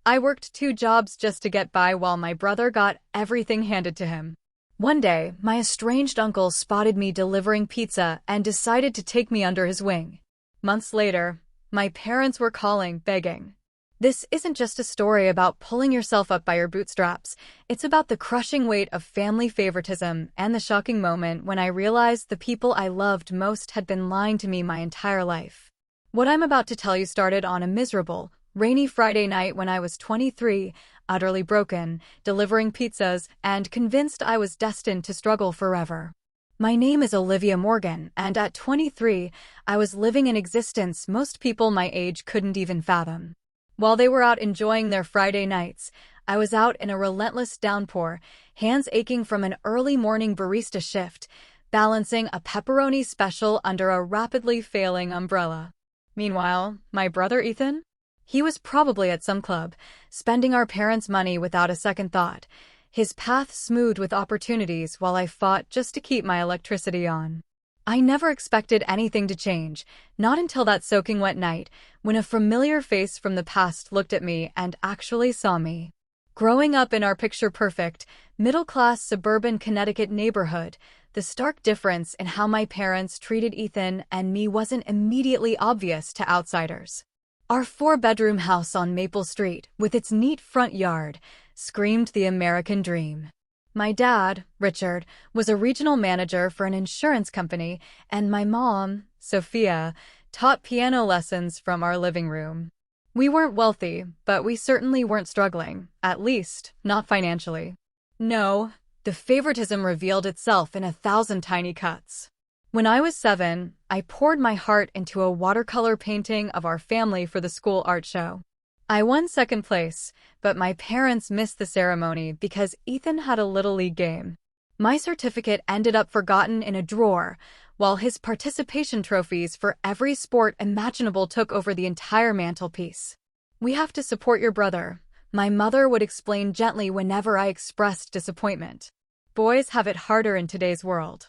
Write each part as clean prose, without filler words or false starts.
I worked 2 jobs just to get by while my brother got everything handed to him. One day, my estranged uncle spotted me delivering pizza and decided to take me under his wing. Months later, my parents were calling, begging. This isn't just a story about pulling yourself up by your bootstraps. It's about the crushing weight of family favoritism and the shocking moment when I realized the people I loved most had been lying to me my entire life. What I'm about to tell you started on a miserable, rainy Friday night when I was 23, utterly broken, delivering pizzas, and convinced I was destined to struggle forever. My name is Olivia Morgan, and at 23, I was living an existence most people my age couldn't even fathom. While they were out enjoying their Friday nights, I was out in a relentless downpour, hands aching from an early morning barista shift, balancing a pepperoni special under a rapidly failing umbrella. Meanwhile, my brother Ethan? He was probably at some club, spending our parents' money without a second thought, his path smoothed with opportunities while I fought just to keep my electricity on. I never expected anything to change, not until that soaking wet night, when a familiar face from the past looked at me and actually saw me. Growing up in our picture-perfect, middle-class suburban Connecticut neighborhood, the stark difference in how my parents treated Ethan and me wasn't immediately obvious to outsiders. Our 4-bedroom house on Maple Street, with its neat front yard, screamed the American dream. My dad, Richard, was a regional manager for an insurance company, and my mom, Sophia, taught piano lessons from our living room. We weren't wealthy, but we certainly weren't struggling, at least, not financially. No, the favoritism revealed itself in 1,000 tiny cuts. When I was 7, I poured my heart into a watercolor painting of our family for the school art show. I won second place, but my parents missed the ceremony because Ethan had a Little League game. My certificate ended up forgotten in a drawer, while his participation trophies for every sport imaginable took over the entire mantelpiece. "We have to support your brother," my mother would explain gently whenever I expressed disappointment. "Boys have it harder in today's world.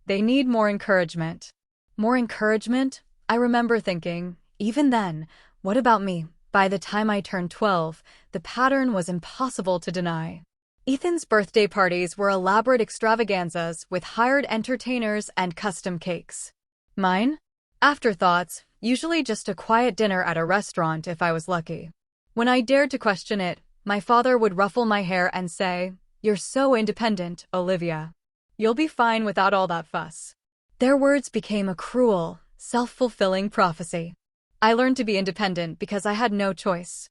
They need more encouragement." More encouragement? I remember thinking, even then, what about me? By the time I turned 12, the pattern was impossible to deny. Ethan's birthday parties were elaborate extravaganzas with hired entertainers and custom cakes. Mine? Afterthoughts, usually just a quiet dinner at a restaurant if I was lucky. When I dared to question it, my father would ruffle my hair and say, "You're so independent, Olivia. You'll be fine without all that fuss." Their words became a cruel, self-fulfilling prophecy. I learned to be independent because I had no choice.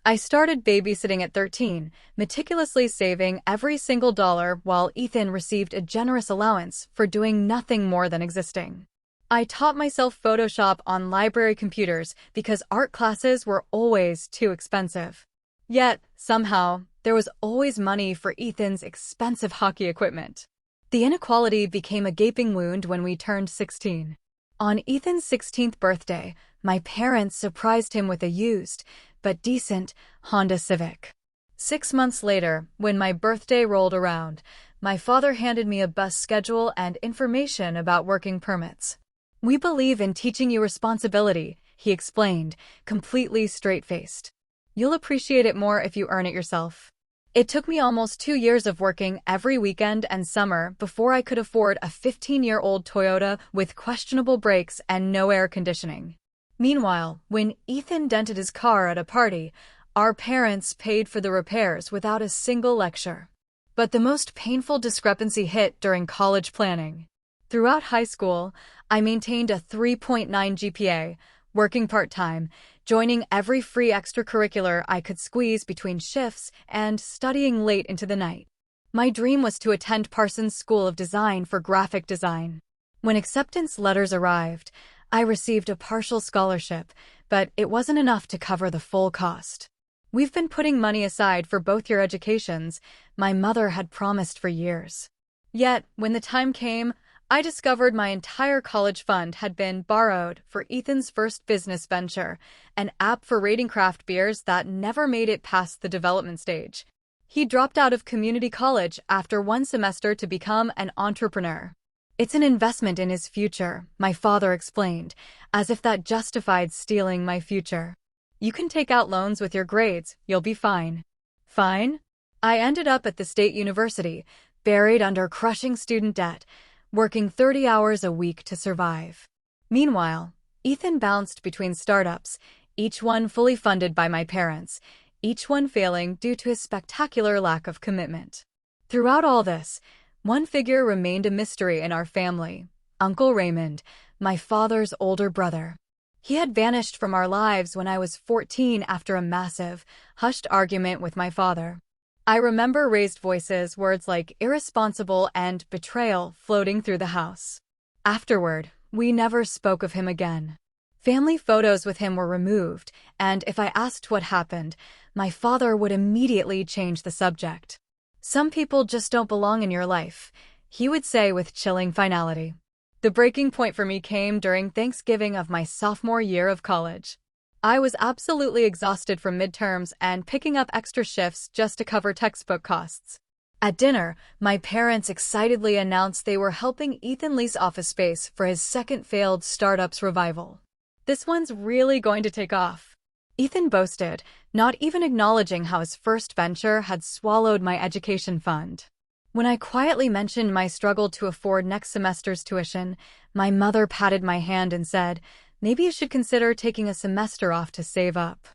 I started babysitting at 13, meticulously saving every single dollar while Ethan received a generous allowance for doing nothing more than existing. I taught myself Photoshop on library computers because art classes were always too expensive. Yet, somehow, there was always money for Ethan's expensive hockey equipment. The inequality became a gaping wound when we turned 16. On Ethan's 16th birthday, my parents surprised him with a used, but decent, Honda Civic. 6 months later, when my birthday rolled around, my father handed me a bus schedule and information about working permits. "We believe in teaching you responsibility," he explained, completely straight-faced. "You'll appreciate it more if you earn it yourself." It took me almost 2 years of working every weekend and summer before I could afford a 15-year-old Toyota with questionable brakes and no air conditioning. Meanwhile, when Ethan dented his car at a party, our parents paid for the repairs without a single lecture. But the most painful discrepancy hit during college planning. Throughout high school, I maintained a 3.9 GPA, working part-time, joining every free extracurricular I could squeeze between shifts, and studying late into the night. My dream was to attend Parsons School of Design for graphic design. When acceptance letters arrived, I received a partial scholarship, but it wasn't enough to cover the full cost. "We've been putting money aside for both your educations," my mother had promised for years. Yet, when the time came, I discovered my entire college fund had been borrowed for Ethan's first business venture, an app for rating craft beers that never made it past the development stage. He dropped out of community college after 1 semester to become an entrepreneur. "It's an investment in his future," my father explained, as if that justified stealing my future. You can take out loans with your grades, you'll be fine. Fine? I ended up at the state university, buried under crushing student debt, working 30 hours a week to survive. Meanwhile, Ethan bounced between startups, each one fully funded by my parents, each one failing due to his spectacular lack of commitment. Throughout all this, one figure remained a mystery in our family: Uncle Raymond, my father's older brother. He had vanished from our lives when I was 14 after a massive, hushed argument with my father. I remember raised voices, words like irresponsible and betrayal floating through the house. Afterward, we never spoke of him again. Family photos with him were removed, and if I asked what happened, my father would immediately change the subject. Some people just don't belong in your life, he would say with chilling finality. The breaking point for me came during Thanksgiving of my sophomore year of college. I was absolutely exhausted from midterms and picking up extra shifts just to cover textbook costs. At dinner, my parents excitedly announced they were helping Ethan lease office space for his second failed startup's revival. This one's really going to take off, Ethan boasted, not even acknowledging how his first venture had swallowed my education fund. When I quietly mentioned my struggle to afford next semester's tuition, my mother patted my hand and said, "Maybe you should consider taking a semester off to save up."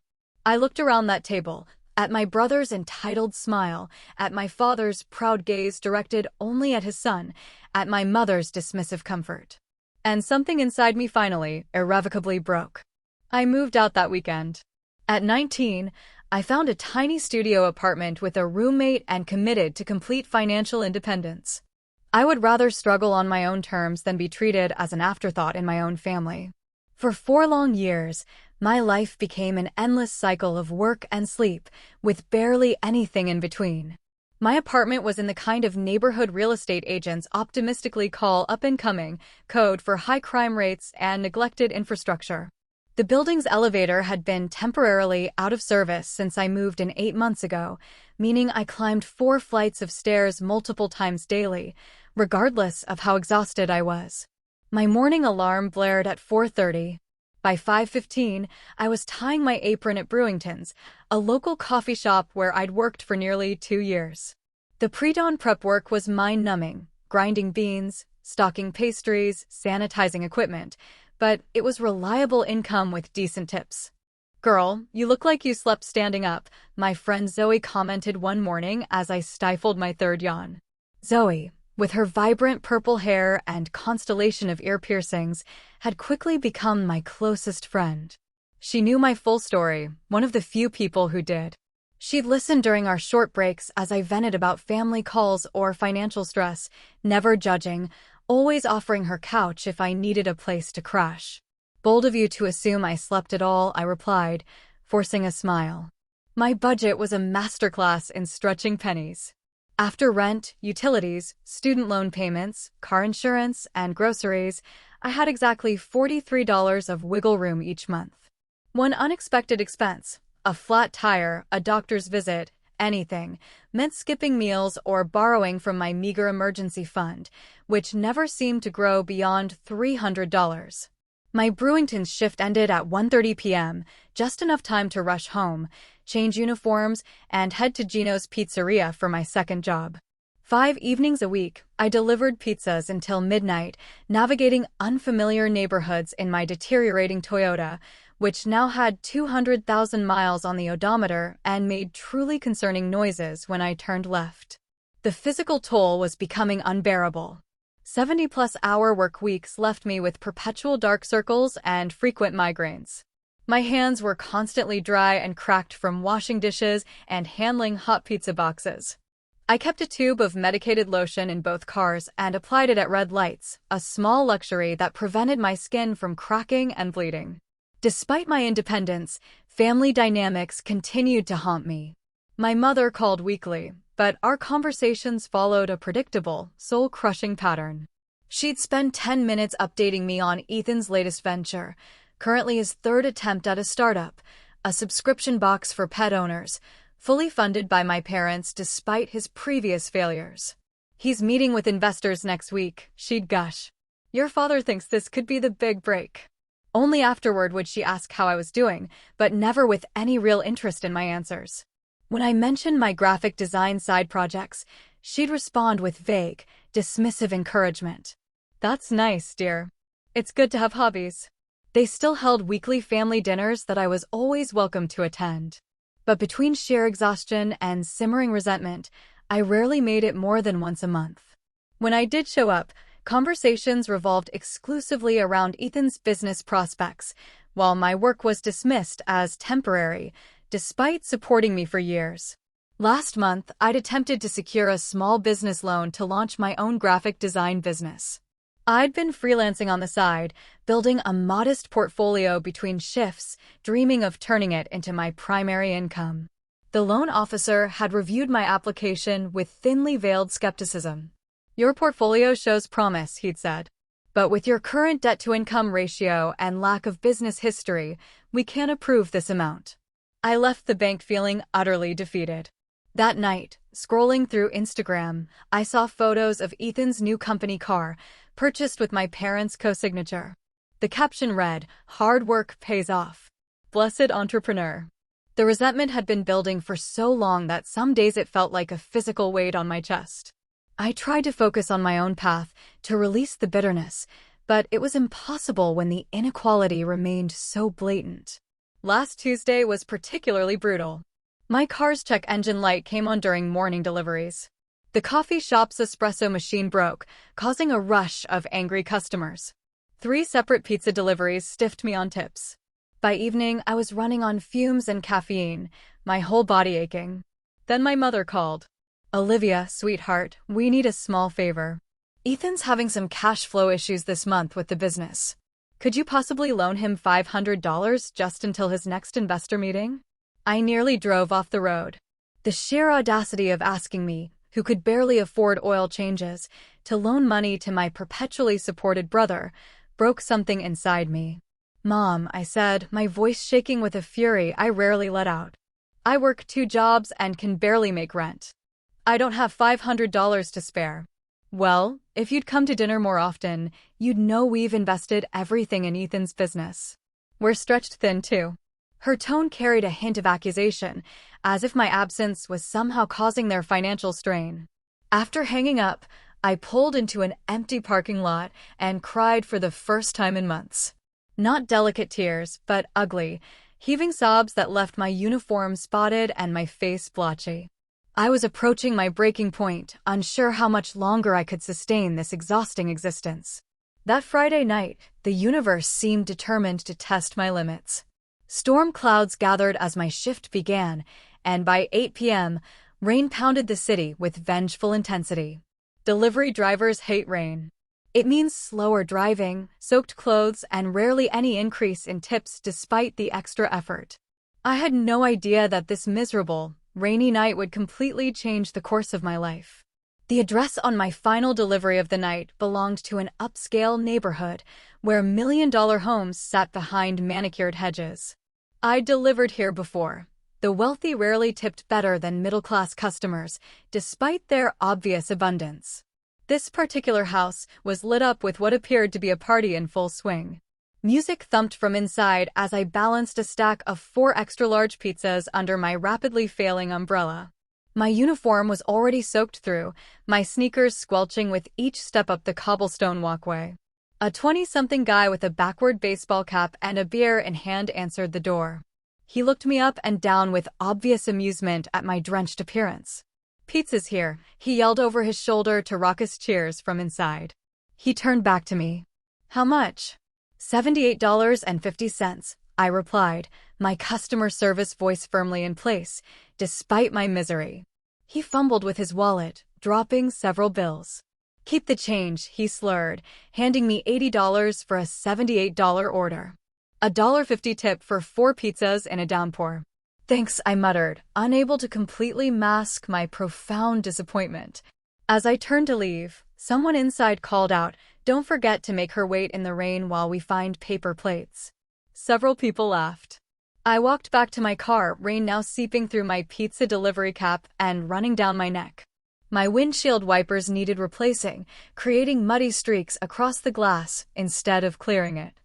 I looked around that table, at my brother's entitled smile, at my father's proud gaze directed only at his son, at my mother's dismissive comfort. And something inside me finally, irrevocably broke. I moved out that weekend. At 19, I found a tiny studio apartment with a roommate and committed to complete financial independence. I would rather struggle on my own terms than be treated as an afterthought in my own family. For 4 long years, my life became an endless cycle of work and sleep, with barely anything in between. My apartment was in the kind of neighborhood real estate agents optimistically call up-and-coming, code for high crime rates and neglected infrastructure. The building's elevator had been temporarily out of service since I moved in 8 months ago, meaning I climbed 4 flights of stairs multiple times daily, regardless of how exhausted I was. My morning alarm blared at 4:30. By 5:15, I was tying my apron at Brewington's, a local coffee shop where I'd worked for nearly 2 years. The pre-dawn prep work was mind-numbing, grinding beans, stocking pastries, sanitizing equipment, but it was reliable income with decent tips. "Girl, you look like you slept standing up," my friend Zoe commented one morning as I stifled my third yawn. Zoe, with her vibrant purple hair and constellation of ear piercings, had quickly become my closest friend. She knew my full story, one of the few people who did. She'd listen during our short breaks as I vented about family calls or financial stress, never judging, always offering her couch if I needed a place to crash. "Bold of you to assume I slept at all," I replied, forcing a smile. My budget was a masterclass in stretching pennies. After rent, utilities, student loan payments, car insurance, and groceries, I had exactly $43 of wiggle room each month. One unexpected expense, a flat tire, a doctor's visit, anything, meant skipping meals or borrowing from my meager emergency fund, which never seemed to grow beyond $300. My Brewington shift ended at 1:30 p.m., just enough time to rush home, change uniforms, and head to Gino's Pizzeria for my second job. 5 evenings a week, I delivered pizzas until midnight, navigating unfamiliar neighborhoods in my deteriorating Toyota, which now had 200,000 miles on the odometer and made truly concerning noises when I turned left. The physical toll was becoming unbearable. 70-plus hour work weeks left me with perpetual dark circles and frequent migraines. My hands were constantly dry and cracked from washing dishes and handling hot pizza boxes. I kept a tube of medicated lotion in both cars and applied it at red lights, a small luxury that prevented my skin from cracking and bleeding. Despite my independence, family dynamics continued to haunt me. My mother called weekly, but our conversations followed a predictable, soul-crushing pattern. She'd spend 10 minutes updating me on Ethan's latest venture, currently his 3rd attempt at a startup, a subscription box for pet owners, fully funded by my parents despite his previous failures. "He's meeting with investors next week," she'd gush. "Your father thinks this could be the big break." Only afterward would she ask how I was doing, but never with any real interest in my answers. When I mentioned my graphic design side projects, she'd respond with vague, dismissive encouragement. That's nice, dear. It's good to have hobbies. They still held weekly family dinners that I was always welcome to attend. But between sheer exhaustion and simmering resentment, I rarely made it more than once a month. When I did show up, conversations revolved exclusively around Ethan's business prospects, while my work was dismissed as temporary, despite supporting me for years. Last month, I'd attempted to secure a small business loan to launch my own graphic design business. I'd been freelancing on the side, building a modest portfolio between shifts, dreaming of turning it into my primary income. The loan officer had reviewed my application with thinly veiled skepticism. Your portfolio shows promise, he'd said. But with your current debt-to-income ratio and lack of business history, we can't approve this amount. I left the bank feeling utterly defeated. That night, scrolling through Instagram, I saw photos of Ethan's new company car, purchased with my parents' co-signature. The caption read, "Hard work pays off. Blessed entrepreneur." The resentment had been building for so long that some days it felt like a physical weight on my chest. I tried to focus on my own path, to release the bitterness, but it was impossible when the inequality remained so blatant. Last Tuesday was particularly brutal. My car's check engine light came on during morning deliveries. The coffee shop's espresso machine broke, causing a rush of angry customers. 3 separate pizza deliveries stiffed me on tips. By evening, I was running on fumes and caffeine, my whole body aching. Then my mother called. "Olivia, sweetheart, we need a small favor. Ethan's having some cash flow issues this month with the business. Could you possibly loan him $500 just until his next investor meeting?" I nearly drove off the road. The sheer audacity of asking me, who could barely afford oil changes, to loan money to my perpetually supported brother, broke something inside me. "Mom," I said, my voice shaking with a fury I rarely let out. "I work 2 jobs and can barely make rent. I don't have $500 to spare." "Well, if you'd come to dinner more often, you'd know we've invested everything in Ethan's business. We're stretched thin, too." Her tone carried a hint of accusation, as if my absence was somehow causing their financial strain. After hanging up, I pulled into an empty parking lot and cried for the first time in months. Not delicate tears, but ugly, heaving sobs that left my uniform spotted and my face blotchy. I was approaching my breaking point, unsure how much longer I could sustain this exhausting existence. That Friday night, the universe seemed determined to test my limits. Storm clouds gathered as my shift began, and by 8 p.m., rain pounded the city with vengeful intensity. Delivery drivers hate rain. It means slower driving, soaked clothes, and rarely any increase in tips despite the extra effort. I had no idea that this miserable, rainy night would completely change the course of my life. The address on my final delivery of the night belonged to an upscale neighborhood where million-dollar homes sat behind manicured hedges. I'd delivered here before. The wealthy rarely tipped better than middle-class customers, despite their obvious abundance. This particular house was lit up with what appeared to be a party in full swing. Music thumped from inside as I balanced a stack of 4 extra-large pizzas under my rapidly failing umbrella. My uniform was already soaked through, my sneakers squelching with each step up the cobblestone walkway. A 20-something guy with a backward baseball cap and a beer in hand answered the door. He looked me up and down with obvious amusement at my drenched appearance. "Pizza's here," he yelled over his shoulder to raucous cheers from inside. He turned back to me. "How much?" $78.50, I replied, my customer service voice firmly in place, despite my misery. He fumbled with his wallet, dropping several bills. "Keep the change," he slurred, handing me $80 for a $78 order. A $1.50 tip for 4 pizzas in a downpour. "Thanks," I muttered, unable to completely mask my profound disappointment. As I turned to leave, someone inside called out, "Don't forget to make her wait in the rain while we find paper plates." Several people laughed. I walked back to my car, rain now seeping through my pizza delivery cap and running down my neck. My windshield wipers needed replacing, creating muddy streaks across the glass instead of clearing it.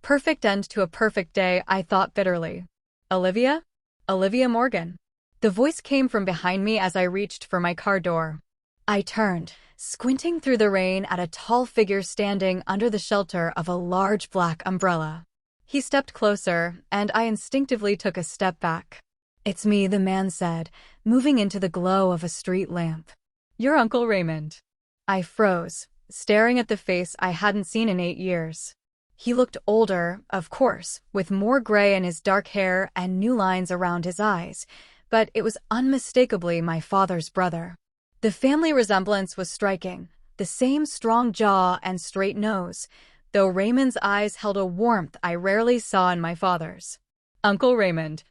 Perfect end to a perfect day, I thought bitterly. Olivia? Olivia Morgan. The voice came from behind me as I reached for my car door. I turned, squinting through the rain at a tall figure standing under the shelter of a large black umbrella. He stepped closer, and I instinctively took a step back. "It's me," the man said, moving into the glow of a street lamp. "You're Uncle Raymond." I froze, staring at the face I hadn't seen in 8 years. He looked older, of course, with more gray in his dark hair and new lines around his eyes, but it was unmistakably my father's brother. The family resemblance was striking, the same strong jaw and straight nose, though Raymond's eyes held a warmth I rarely saw in my father's. "Uncle Raymond."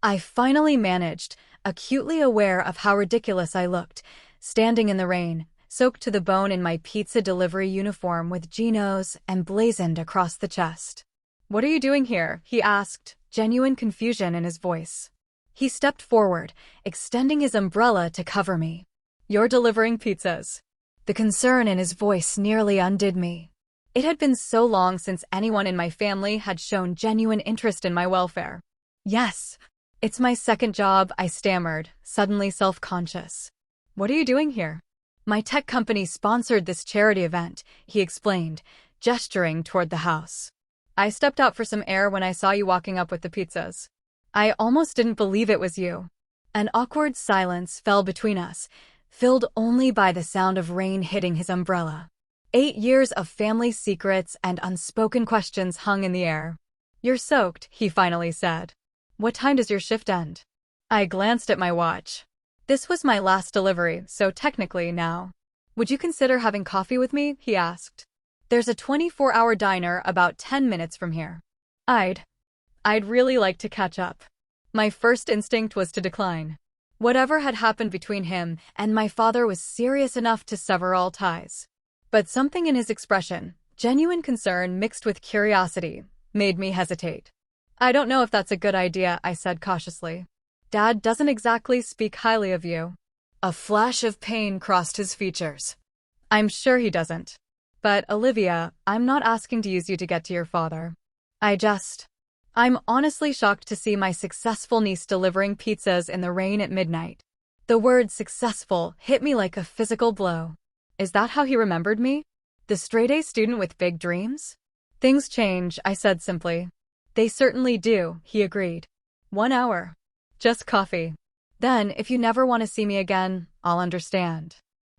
I finally managed, acutely aware of how ridiculous I looked, standing in the rain, soaked to the bone in my pizza delivery uniform with Geno's emblazoned across the chest. "What are you doing here?" he asked, genuine confusion in his voice. He stepped forward, extending his umbrella to cover me. "You're delivering pizzas." The concern in his voice nearly undid me. It had been so long since anyone in my family had shown genuine interest in my welfare. "Yes. It's my second job," I stammered, suddenly self-conscious. "What are you doing here?" "My tech company sponsored this charity event," he explained, gesturing toward the house. "I stepped out for some air when I saw you walking up with the pizzas. I almost didn't believe it was you." An awkward silence fell between us, filled only by the sound of rain hitting his umbrella. 8 years of family secrets and unspoken questions hung in the air. "You're soaked," he finally said. "What time does your shift end?" I glanced at my watch. This was my last delivery, so technically now. "Would you consider having coffee with me?" he asked. "There's a 24-hour diner about 10 minutes from here." I'd really like to catch up. My first instinct was to decline. Whatever had happened between him and my father was serious enough to sever all ties. But something in his expression, genuine concern mixed with curiosity, made me hesitate. "I don't know if that's a good idea," I said cautiously. "Dad doesn't exactly speak highly of you." A flash of pain crossed his features. "I'm sure he doesn't. But, Olivia, I'm not asking to use you to get to your father. I'm honestly shocked to see my successful niece delivering pizzas in the rain at midnight." The word successful hit me like a physical blow. Is that how he remembered me? The straight-A student with big dreams? "Things change," I said simply. "They certainly do," he agreed. 1 hour. Just coffee. Then, if you never want to see me again, I'll understand."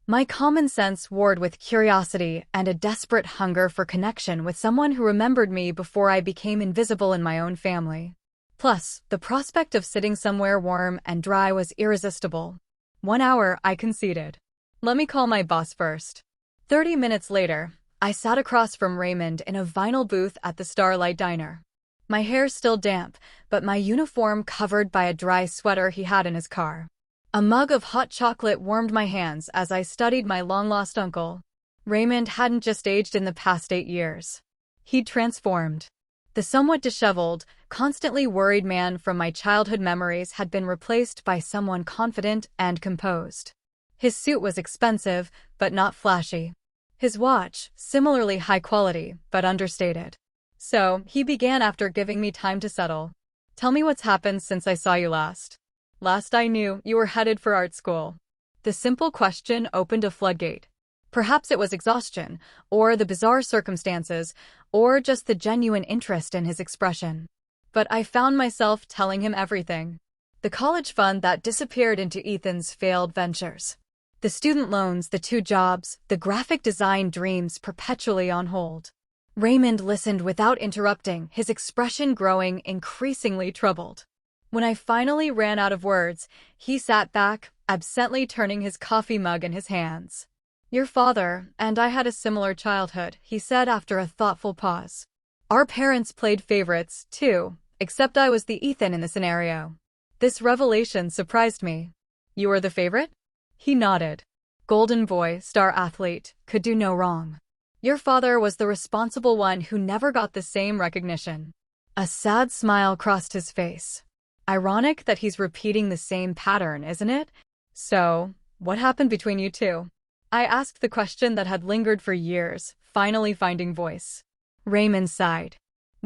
My common sense warred with curiosity and a desperate hunger for connection with someone who remembered me before I became invisible in my own family. Plus, the prospect of sitting somewhere warm and dry was irresistible. 1 hour, I conceded. "Let me call my boss first." 30 minutes later, I sat across from Raymond in a vinyl booth at the Starlight Diner. My hair still damp, but my uniform covered by a dry sweater he had in his car. A mug of hot chocolate warmed my hands as I studied my long-lost uncle. Raymond hadn't just aged in the past 8 years. He'd transformed. The somewhat disheveled, constantly worried man from my childhood memories had been replaced by someone confident and composed. His suit was expensive, but not flashy. His watch, similarly high quality, but understated. So, he began after giving me time to settle. "Tell me what's happened since I saw you last." "Last I knew, you were headed for art school." The simple question opened a floodgate. Perhaps it was exhaustion, or the bizarre circumstances, or just the genuine interest in his expression. But I found myself telling him everything. The college fund that disappeared into Ethan's failed ventures. The student loans, the 2 jobs, the graphic design dreams perpetually on hold. Raymond listened without interrupting, his expression growing increasingly troubled. When I finally ran out of words, he sat back, absently turning his coffee mug in his hands. "Your father and I had a similar childhood," he said after a thoughtful pause. "Our parents played favorites, too, except I was the Ethan in the scenario." This revelation surprised me. "You were the favorite?" He nodded. "Golden boy, star athlete, could do no wrong. Your father was the responsible one who never got the same recognition." A sad smile crossed his face. "Ironic that he's repeating the same pattern, isn't it? So, what happened between you two?" I asked the question that had lingered for years, finally finding voice. Raymond sighed.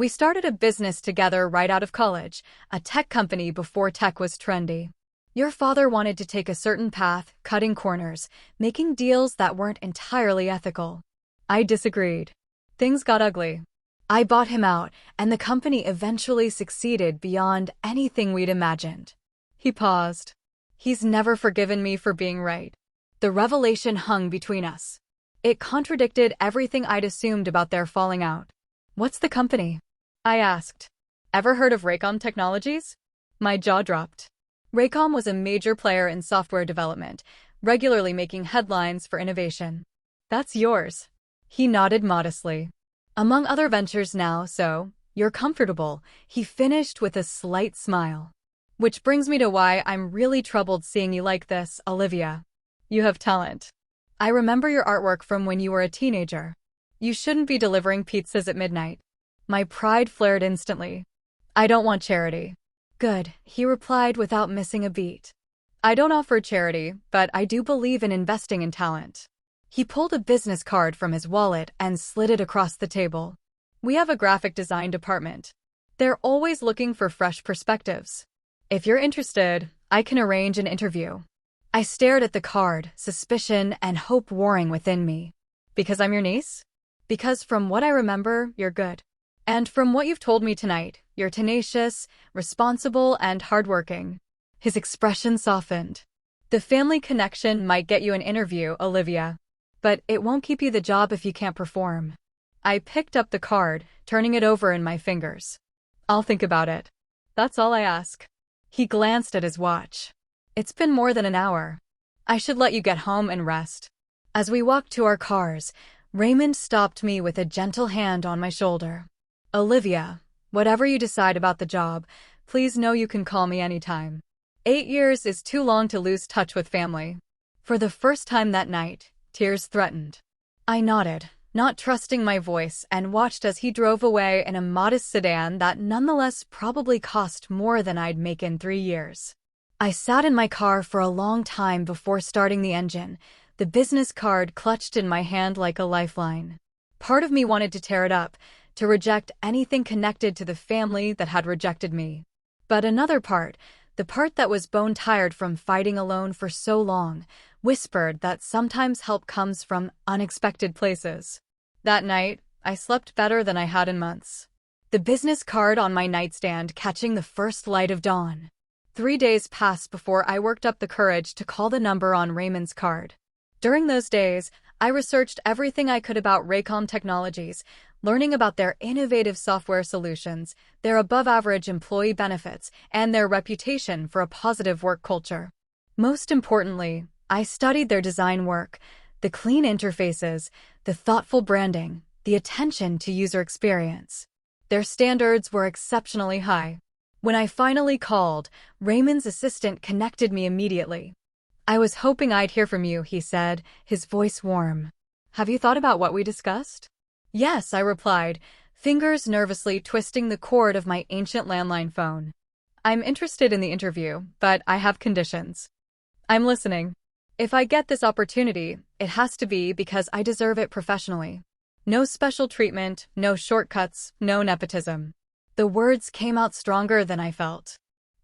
We started a business together right out of college, a tech company before tech was trendy. Your father wanted to take a certain path, cutting corners, making deals that weren't entirely ethical. I disagreed. Things got ugly. I bought him out, and the company eventually succeeded beyond anything we'd imagined. He paused. He's never forgiven me for being right. The revelation hung between us. It contradicted everything I'd assumed about their falling out. What's the company? I asked. Ever heard of Raycom Technologies? My jaw dropped. Raycom was a major player in software development, regularly making headlines for innovation. That's yours. He nodded modestly. Among other ventures now, so you're comfortable, he finished with a slight smile. Which brings me to why I'm really troubled seeing you like this, Olivia. You have talent. I remember your artwork from when you were a teenager. You shouldn't be delivering pizzas at midnight. My pride flared instantly. I don't want charity. Good, he replied without missing a beat. I don't offer charity, but I do believe in investing in talent. He pulled a business card from his wallet and slid it across the table. We have a graphic design department. They're always looking for fresh perspectives. If you're interested, I can arrange an interview. I stared at the card, suspicion and hope warring within me. Because I'm your niece? Because from what I remember, you're good. And from what you've told me tonight, you're tenacious, responsible, and hardworking. His expression softened. The family connection might get you an interview, Olivia. But it won't keep you the job if you can't perform. I picked up the card, turning it over in my fingers. I'll think about it. That's all I ask. He glanced at his watch. It's been more than an hour. I should let you get home and rest. As we walked to our cars, Raymond stopped me with a gentle hand on my shoulder. Olivia, whatever you decide about the job, please know you can call me anytime. 8 years is too long to lose touch with family. For the first time that night, tears threatened. I nodded, not trusting my voice, and watched as he drove away in a modest sedan that nonetheless probably cost more than I'd make in 3 years. I sat in my car for a long time before starting the engine, the business card clutched in my hand like a lifeline. Part of me wanted to tear it up, to reject anything connected to the family that had rejected me. But another part, the part that was bone-tired from fighting alone for so long, whispered that sometimes help comes from unexpected places. That night, I slept better than I had in months. The business card on my nightstand catching the first light of dawn. 3 days passed before I worked up the courage to call the number on Raymond's card. During those days, I researched everything I could about Raycom Technologies, learning about their innovative software solutions, their above-average employee benefits, and their reputation for a positive work culture. Most importantly, I studied their design work, the clean interfaces, the thoughtful branding, the attention to user experience. Their standards were exceptionally high. When I finally called, Raymond's assistant connected me immediately. I was hoping I'd hear from you, he said, his voice warm. Have you thought about what we discussed? Yes, I replied, fingers nervously twisting the cord of my ancient landline phone. I'm interested in the interview, but I have conditions. I'm listening. If I get this opportunity, it has to be because I deserve it professionally. No special treatment, no shortcuts, no nepotism. The words came out stronger than I felt.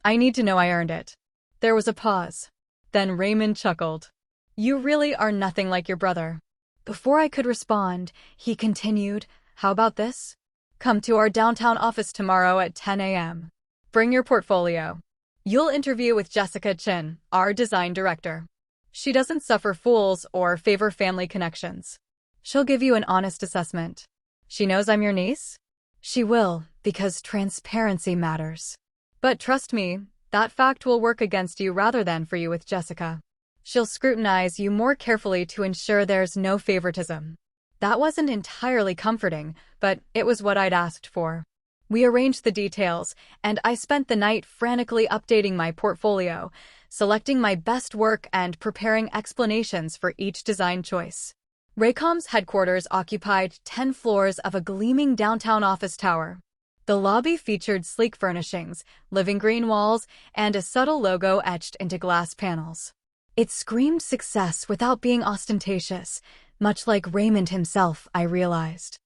I need to know I earned it. There was a pause. Then Raymond chuckled. You really are nothing like your brother. Before I could respond, he continued, how about this? Come to our downtown office tomorrow at 10 a.m. Bring your portfolio. You'll interview with Jessica Chin, our design director. She doesn't suffer fools or favor family connections. She'll give you an honest assessment. She knows I'm your niece? She will, because transparency matters. But trust me, that fact will work against you rather than for you with Jessica. She'll scrutinize you more carefully to ensure there's no favoritism. That wasn't entirely comforting, but it was what I'd asked for. We arranged the details, and I spent the night frantically updating my portfolio, selecting my best work and preparing explanations for each design choice. Raycom's headquarters occupied 10 floors of a gleaming downtown office tower. The lobby featured sleek furnishings, living green walls, and a subtle logo etched into glass panels. It screamed success without being ostentatious, much like Raymond himself, I realized.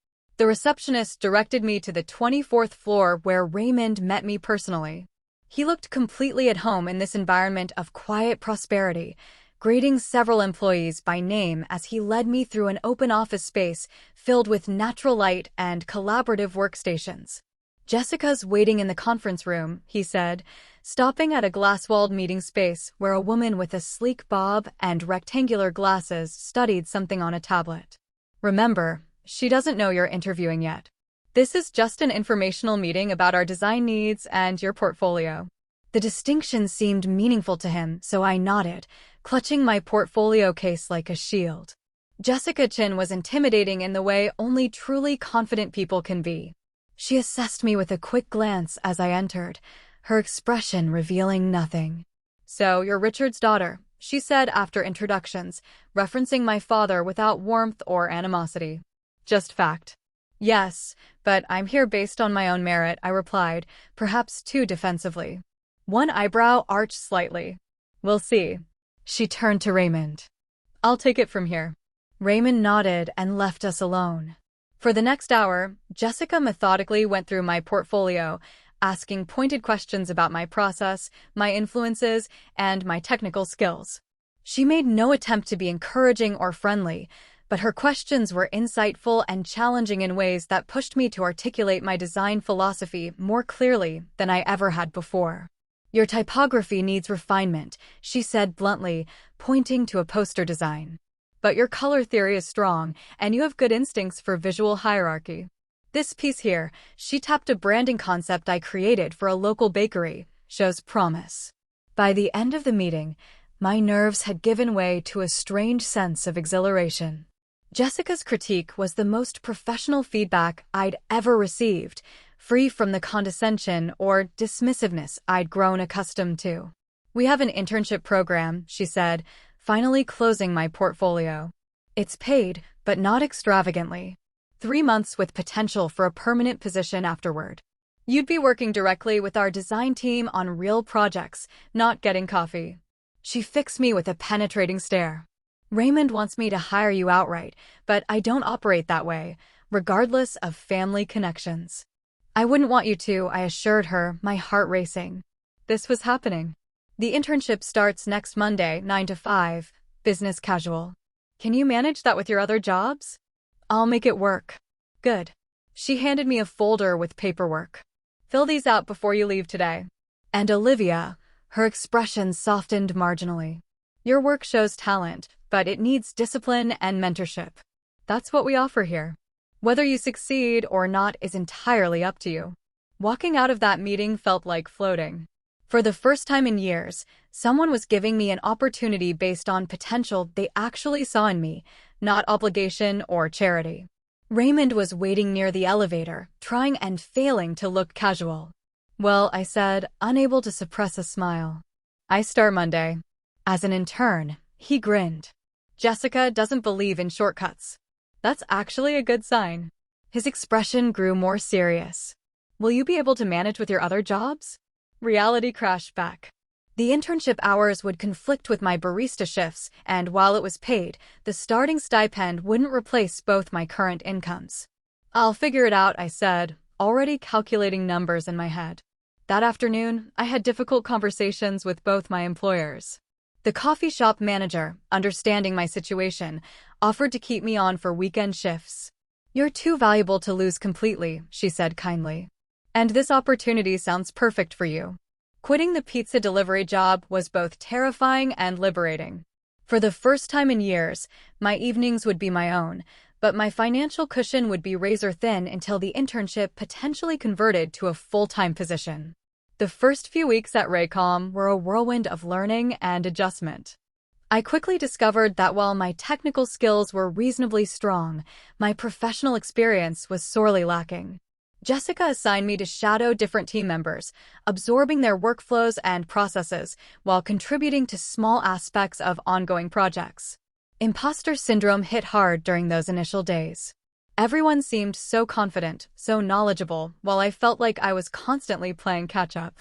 The receptionist directed me to the 24th floor where Raymond met me personally. He looked completely at home in this environment of quiet prosperity, greeting several employees by name as he led me through an open office space filled with natural light and collaborative workstations. "Jessica's waiting in the conference room," he said, stopping at a glass-walled meeting space where a woman with a sleek bob and rectangular glasses studied something on a tablet. "Remember, she doesn't know you're interviewing yet. This is just an informational meeting about our design needs and your portfolio." The distinction seemed meaningful to him, so I nodded, clutching my portfolio case like a shield. Jessica Chin was intimidating in the way only truly confident people can be. She assessed me with a quick glance as I entered, her expression revealing nothing. "So, you're Richard's daughter," she said after introductions, referencing my father without warmth or animosity. "Just fact." "Yes, but I'm here based on my own merit," I replied, perhaps too defensively. One eyebrow arched slightly. "We'll see." She turned to Raymond. "I'll take it from here." Raymond nodded and left us alone. For the next hour, Jessica methodically went through my portfolio, asking pointed questions about my process, my influences, and my technical skills. She made no attempt to be encouraging or friendly, but her questions were insightful and challenging in ways that pushed me to articulate my design philosophy more clearly than I ever had before. "Your typography needs refinement," she said bluntly, pointing to a poster design. "But your color theory is strong, and you have good instincts for visual hierarchy. This piece here," she tapped a branding concept I created for a local bakery, "shows promise." By the end of the meeting, my nerves had given way to a strange sense of exhilaration. Jessica's critique was the most professional feedback I'd ever received, free from the condescension or dismissiveness I'd grown accustomed to. "We have an internship program," she said, finally closing my portfolio. "It's paid, but not extravagantly. 3 months with potential for a permanent position afterward. You'd be working directly with our design team on real projects, not getting coffee." She fixed me with a penetrating stare. "Raymond wants me to hire you outright, but I don't operate that way, regardless of family connections." "I wouldn't want you to," I assured her, my heart racing. This was happening. "The internship starts next Monday, 9 to 5, business casual. Can you manage that with your other jobs?" "I'll make it work." "Good." She handed me a folder with paperwork. "Fill these out before you leave today." And Olivia, her expression softened marginally. "Your work shows talent, but it needs discipline and mentorship. That's what we offer here. Whether you succeed or not is entirely up to you." Walking out of that meeting felt like floating. For the first time in years, someone was giving me an opportunity based on potential they actually saw in me, not obligation or charity. Raymond was waiting near the elevator, trying and failing to look casual. "Well," I said, unable to suppress a smile. "I start Monday." As an intern, he grinned. "Jessica doesn't believe in shortcuts." That's actually a good sign. His expression grew more serious. "Will you be able to manage with your other jobs?" Reality crashed back. The internship hours would conflict with my barista shifts, and while it was paid, the starting stipend wouldn't replace both my current incomes. "I'll figure it out," I said, already calculating numbers in my head. That afternoon, I had difficult conversations with both my employers. The coffee shop manager, understanding my situation, offered to keep me on for weekend shifts. "You're too valuable to lose completely," she said kindly. "And this opportunity sounds perfect for you." Quitting the pizza delivery job was both terrifying and liberating. For the first time in years, my evenings would be my own, but my financial cushion would be razor thin until the internship potentially converted to a full-time position. The first few weeks at Raycom were a whirlwind of learning and adjustment. I quickly discovered that while my technical skills were reasonably strong, my professional experience was sorely lacking. Jessica assigned me to shadow different team members, absorbing their workflows and processes while contributing to small aspects of ongoing projects. Imposter syndrome hit hard during those initial days. Everyone seemed so confident, so knowledgeable, while I felt like I was constantly playing catch-up.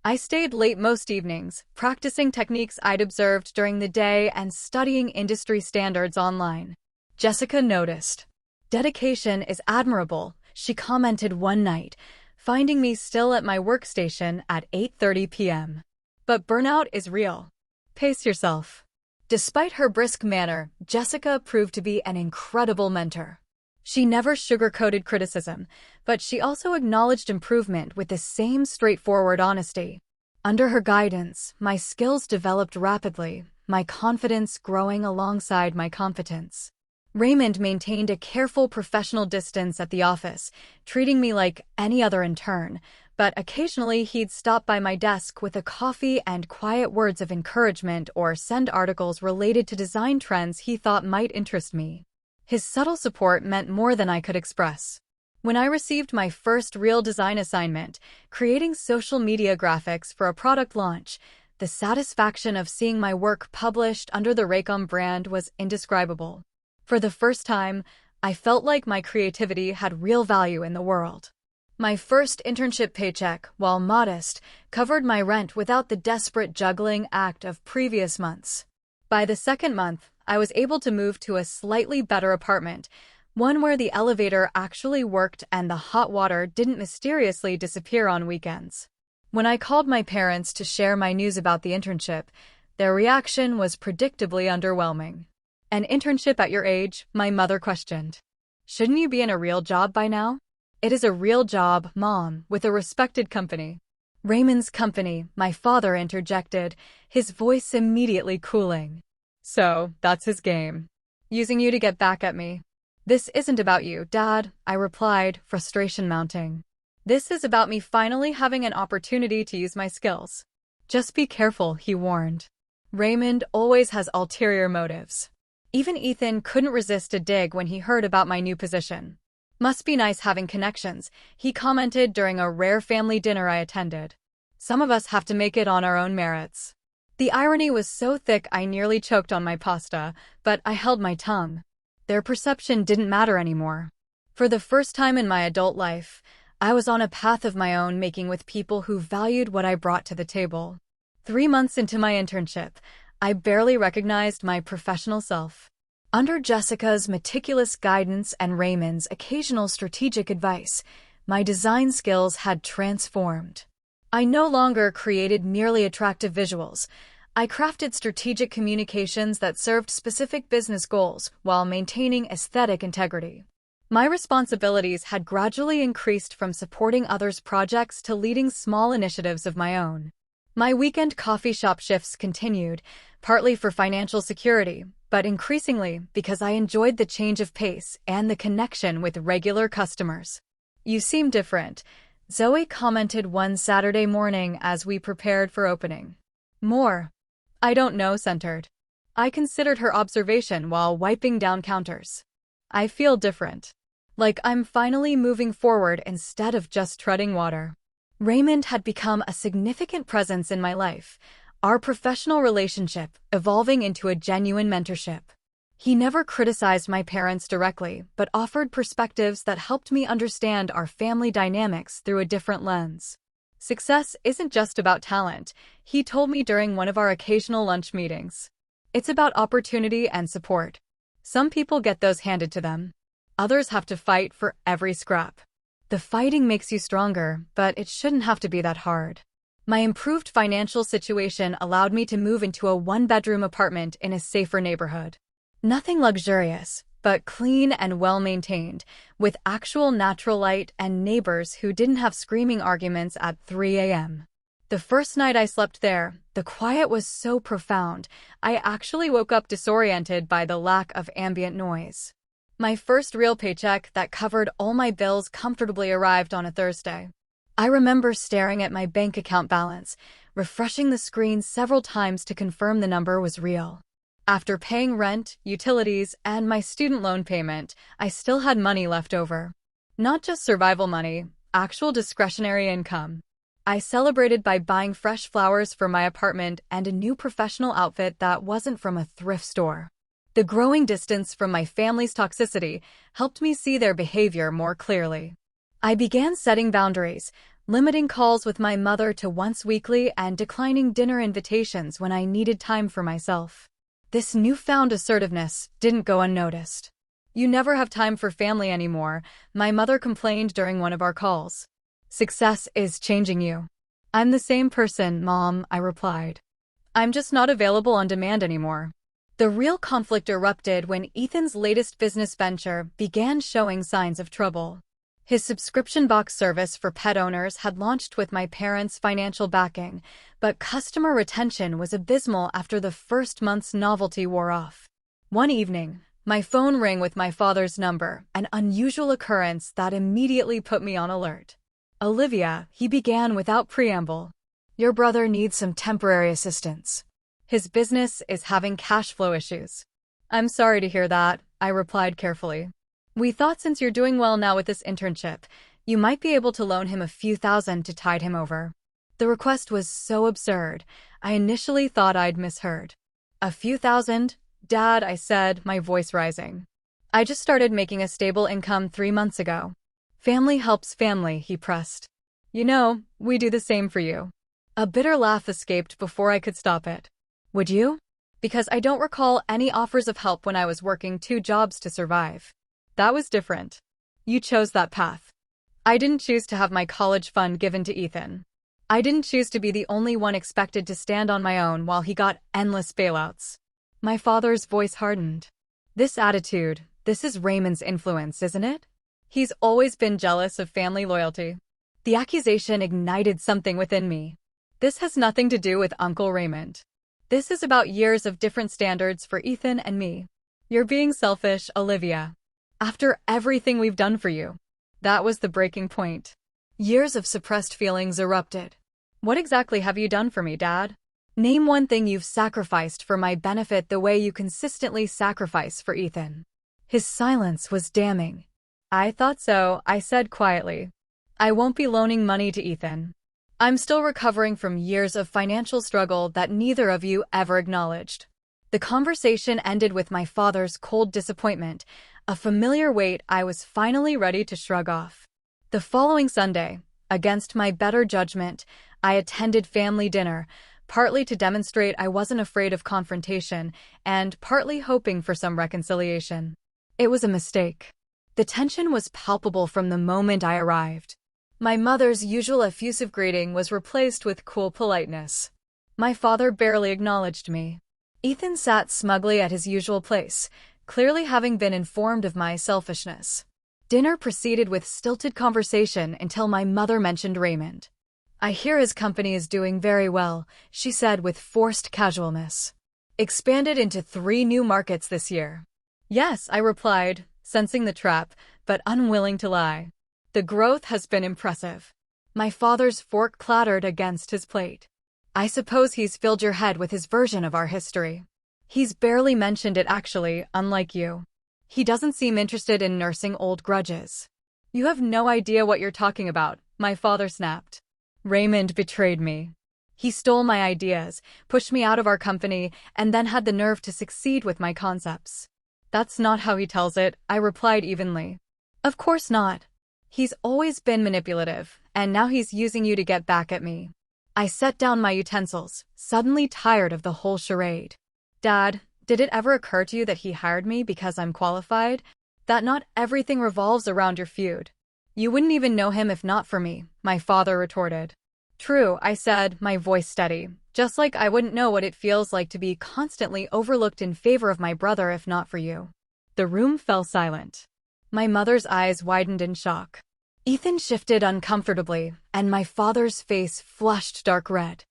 I stayed late most evenings, practicing techniques I'd observed during the day and studying industry standards online. Jessica noticed. Dedication is admirable, she commented one night, finding me still at my workstation at 8:30 p.m. But burnout is real. Pace yourself. Despite her brisk manner, Jessica proved to be an incredible mentor. She never sugar-coated criticism, but she also acknowledged improvement with the same straightforward honesty. Under her guidance, my skills developed rapidly, my confidence growing alongside my competence. Raymond maintained a careful professional distance at the office, treating me like any other intern, but occasionally he'd stop by my desk with a coffee and quiet words of encouragement or send articles related to design trends he thought might interest me. His subtle support meant more than I could express. When I received my first real design assignment, creating social media graphics for a product launch, the satisfaction of seeing my work published under the Raycom brand was indescribable. For the first time, I felt like my creativity had real value in the world. My first internship paycheck, while modest, covered my rent without the desperate juggling act of previous months. By the second month, I was able to move to a slightly better apartment, one where the elevator actually worked and the hot water didn't mysteriously disappear on weekends. When I called my parents to share my news about the internship, their reaction was predictably underwhelming. An internship at your age? My mother questioned. Shouldn't you be in a real job by now? It is a real job, Mom, with a respected company. Raymond's company, my father interjected, his voice immediately cooling. So, that's his game. Using you to get back at me. This isn't about you, Dad, I replied, frustration mounting. This is about me finally having an opportunity to use my skills. Just be careful, he warned. Raymond always has ulterior motives. Even Ethan couldn't resist a dig when he heard about my new position. Must be nice having connections, he commented during a rare family dinner I attended. Some of us have to make it on our own merits. The irony was so thick I nearly choked on my pasta, but I held my tongue. Their perception didn't matter anymore. For the first time in my adult life, I was on a path of my own, making with people who valued what I brought to the table. 3 months into my internship, I barely recognized my professional self. Under Jessica's meticulous guidance and Raymond's occasional strategic advice, my design skills had transformed. I no longer created merely attractive visuals. I crafted strategic communications that served specific business goals while maintaining aesthetic integrity. My responsibilities had gradually increased from supporting others' projects to leading small initiatives of my own. My weekend coffee shop shifts continued, partly for financial security, but increasingly because I enjoyed the change of pace and the connection with regular customers. You seem different, Zoe commented one Saturday morning as we prepared for opening. More. I don't know, centered. I considered her observation while wiping down counters. I feel different. Like I'm finally moving forward instead of just treading water. Raymond had become a significant presence in my life, our professional relationship evolving into a genuine mentorship. He never criticized my parents directly, but offered perspectives that helped me understand our family dynamics through a different lens. Success isn't just about talent, he told me during one of our occasional lunch meetings. It's about opportunity and support. Some people get those handed to them. Others have to fight for every scrap. The fighting makes you stronger, but it shouldn't have to be that hard. My improved financial situation allowed me to move into a one-bedroom apartment in a safer neighborhood. Nothing luxurious, but clean and well-maintained, with actual natural light and neighbors who didn't have screaming arguments at 3 a.m. The first night I slept there, the quiet was so profound, I actually woke up disoriented by the lack of ambient noise. My first real paycheck that covered all my bills comfortably arrived on a Thursday. I remember staring at my bank account balance, refreshing the screen several times to confirm the number was real. After paying rent, utilities, and my student loan payment, I still had money left over. Not just survival money, actual discretionary income. I celebrated by buying fresh flowers for my apartment and a new professional outfit that wasn't from a thrift store. The growing distance from my family's toxicity helped me see their behavior more clearly. I began setting boundaries, limiting calls with my mother to once weekly and declining dinner invitations when I needed time for myself. This newfound assertiveness didn't go unnoticed. You never have time for family anymore, my mother complained during one of our calls. Success is changing you. I'm the same person, Mom, I replied. I'm just not available on demand anymore. The real conflict erupted when Ethan's latest business venture began showing signs of trouble. His subscription box service for pet owners had launched with my parents' financial backing, but customer retention was abysmal after the first month's novelty wore off. One evening, my phone rang with my father's number, an unusual occurrence that immediately put me on alert. Olivia, he began without preamble. Your brother needs some temporary assistance. His business is having cash flow issues. I'm sorry to hear that, I replied carefully. We thought since you're doing well now with this internship, you might be able to loan him a few thousand to tide him over. The request was so absurd, I initially thought I'd misheard. A few thousand? Dad, I said, my voice rising. I just started making a stable income 3 months ago. Family helps family, he pressed. You know, we do the same for you. A bitter laugh escaped before I could stop it. Would you? Because I don't recall any offers of help when I was working 2 jobs to survive. That was different. You chose that path. I didn't choose to have my college fund given to Ethan. I didn't choose to be the only one expected to stand on my own while he got endless bailouts. My father's voice hardened. This attitude, this is Raymond's influence, isn't it? He's always been jealous of family loyalty. The accusation ignited something within me. This has nothing to do with Uncle Raymond. This is about years of different standards for Ethan and me. You're being selfish, Olivia. After everything we've done for you. That was the breaking point. Years of suppressed feelings erupted. What exactly have you done for me, Dad? Name one thing you've sacrificed for my benefit the way you consistently sacrifice for Ethan. His silence was damning. I thought so, I said quietly. I won't be loaning money to Ethan. I'm still recovering from years of financial struggle that neither of you ever acknowledged. The conversation ended with my father's cold disappointment, a familiar weight I was finally ready to shrug off. The following Sunday, against my better judgment, I attended family dinner, partly to demonstrate I wasn't afraid of confrontation, and partly hoping for some reconciliation. It was a mistake. The tension was palpable from the moment I arrived. My mother's usual effusive greeting was replaced with cool politeness. My father barely acknowledged me. Ethan sat smugly at his usual place, clearly having been informed of my selfishness. Dinner proceeded with stilted conversation until my mother mentioned Raymond. I hear his company is doing very well, she said with forced casualness. Expanded into 3 new markets this year. Yes, I replied, sensing the trap, but unwilling to lie. The growth has been impressive. My father's fork clattered against his plate. I suppose he's filled your head with his version of our history. He's barely mentioned it actually, unlike you. He doesn't seem interested in nursing old grudges. You have no idea what you're talking about, my father snapped. Raymond betrayed me. He stole my ideas, pushed me out of our company, and then had the nerve to succeed with my concepts. That's not how he tells it, I replied evenly. Of course not. He's always been manipulative, and now he's using you to get back at me. I set down my utensils, suddenly tired of the whole charade. Dad, did it ever occur to you that he hired me because I'm qualified? That not everything revolves around your feud? You wouldn't even know him if not for me, my father retorted. True, I said, my voice steady, just like I wouldn't know what it feels like to be constantly overlooked in favor of my brother if not for you. The room fell silent. My mother's eyes widened in shock. Ethan shifted uncomfortably, and my father's face flushed dark red.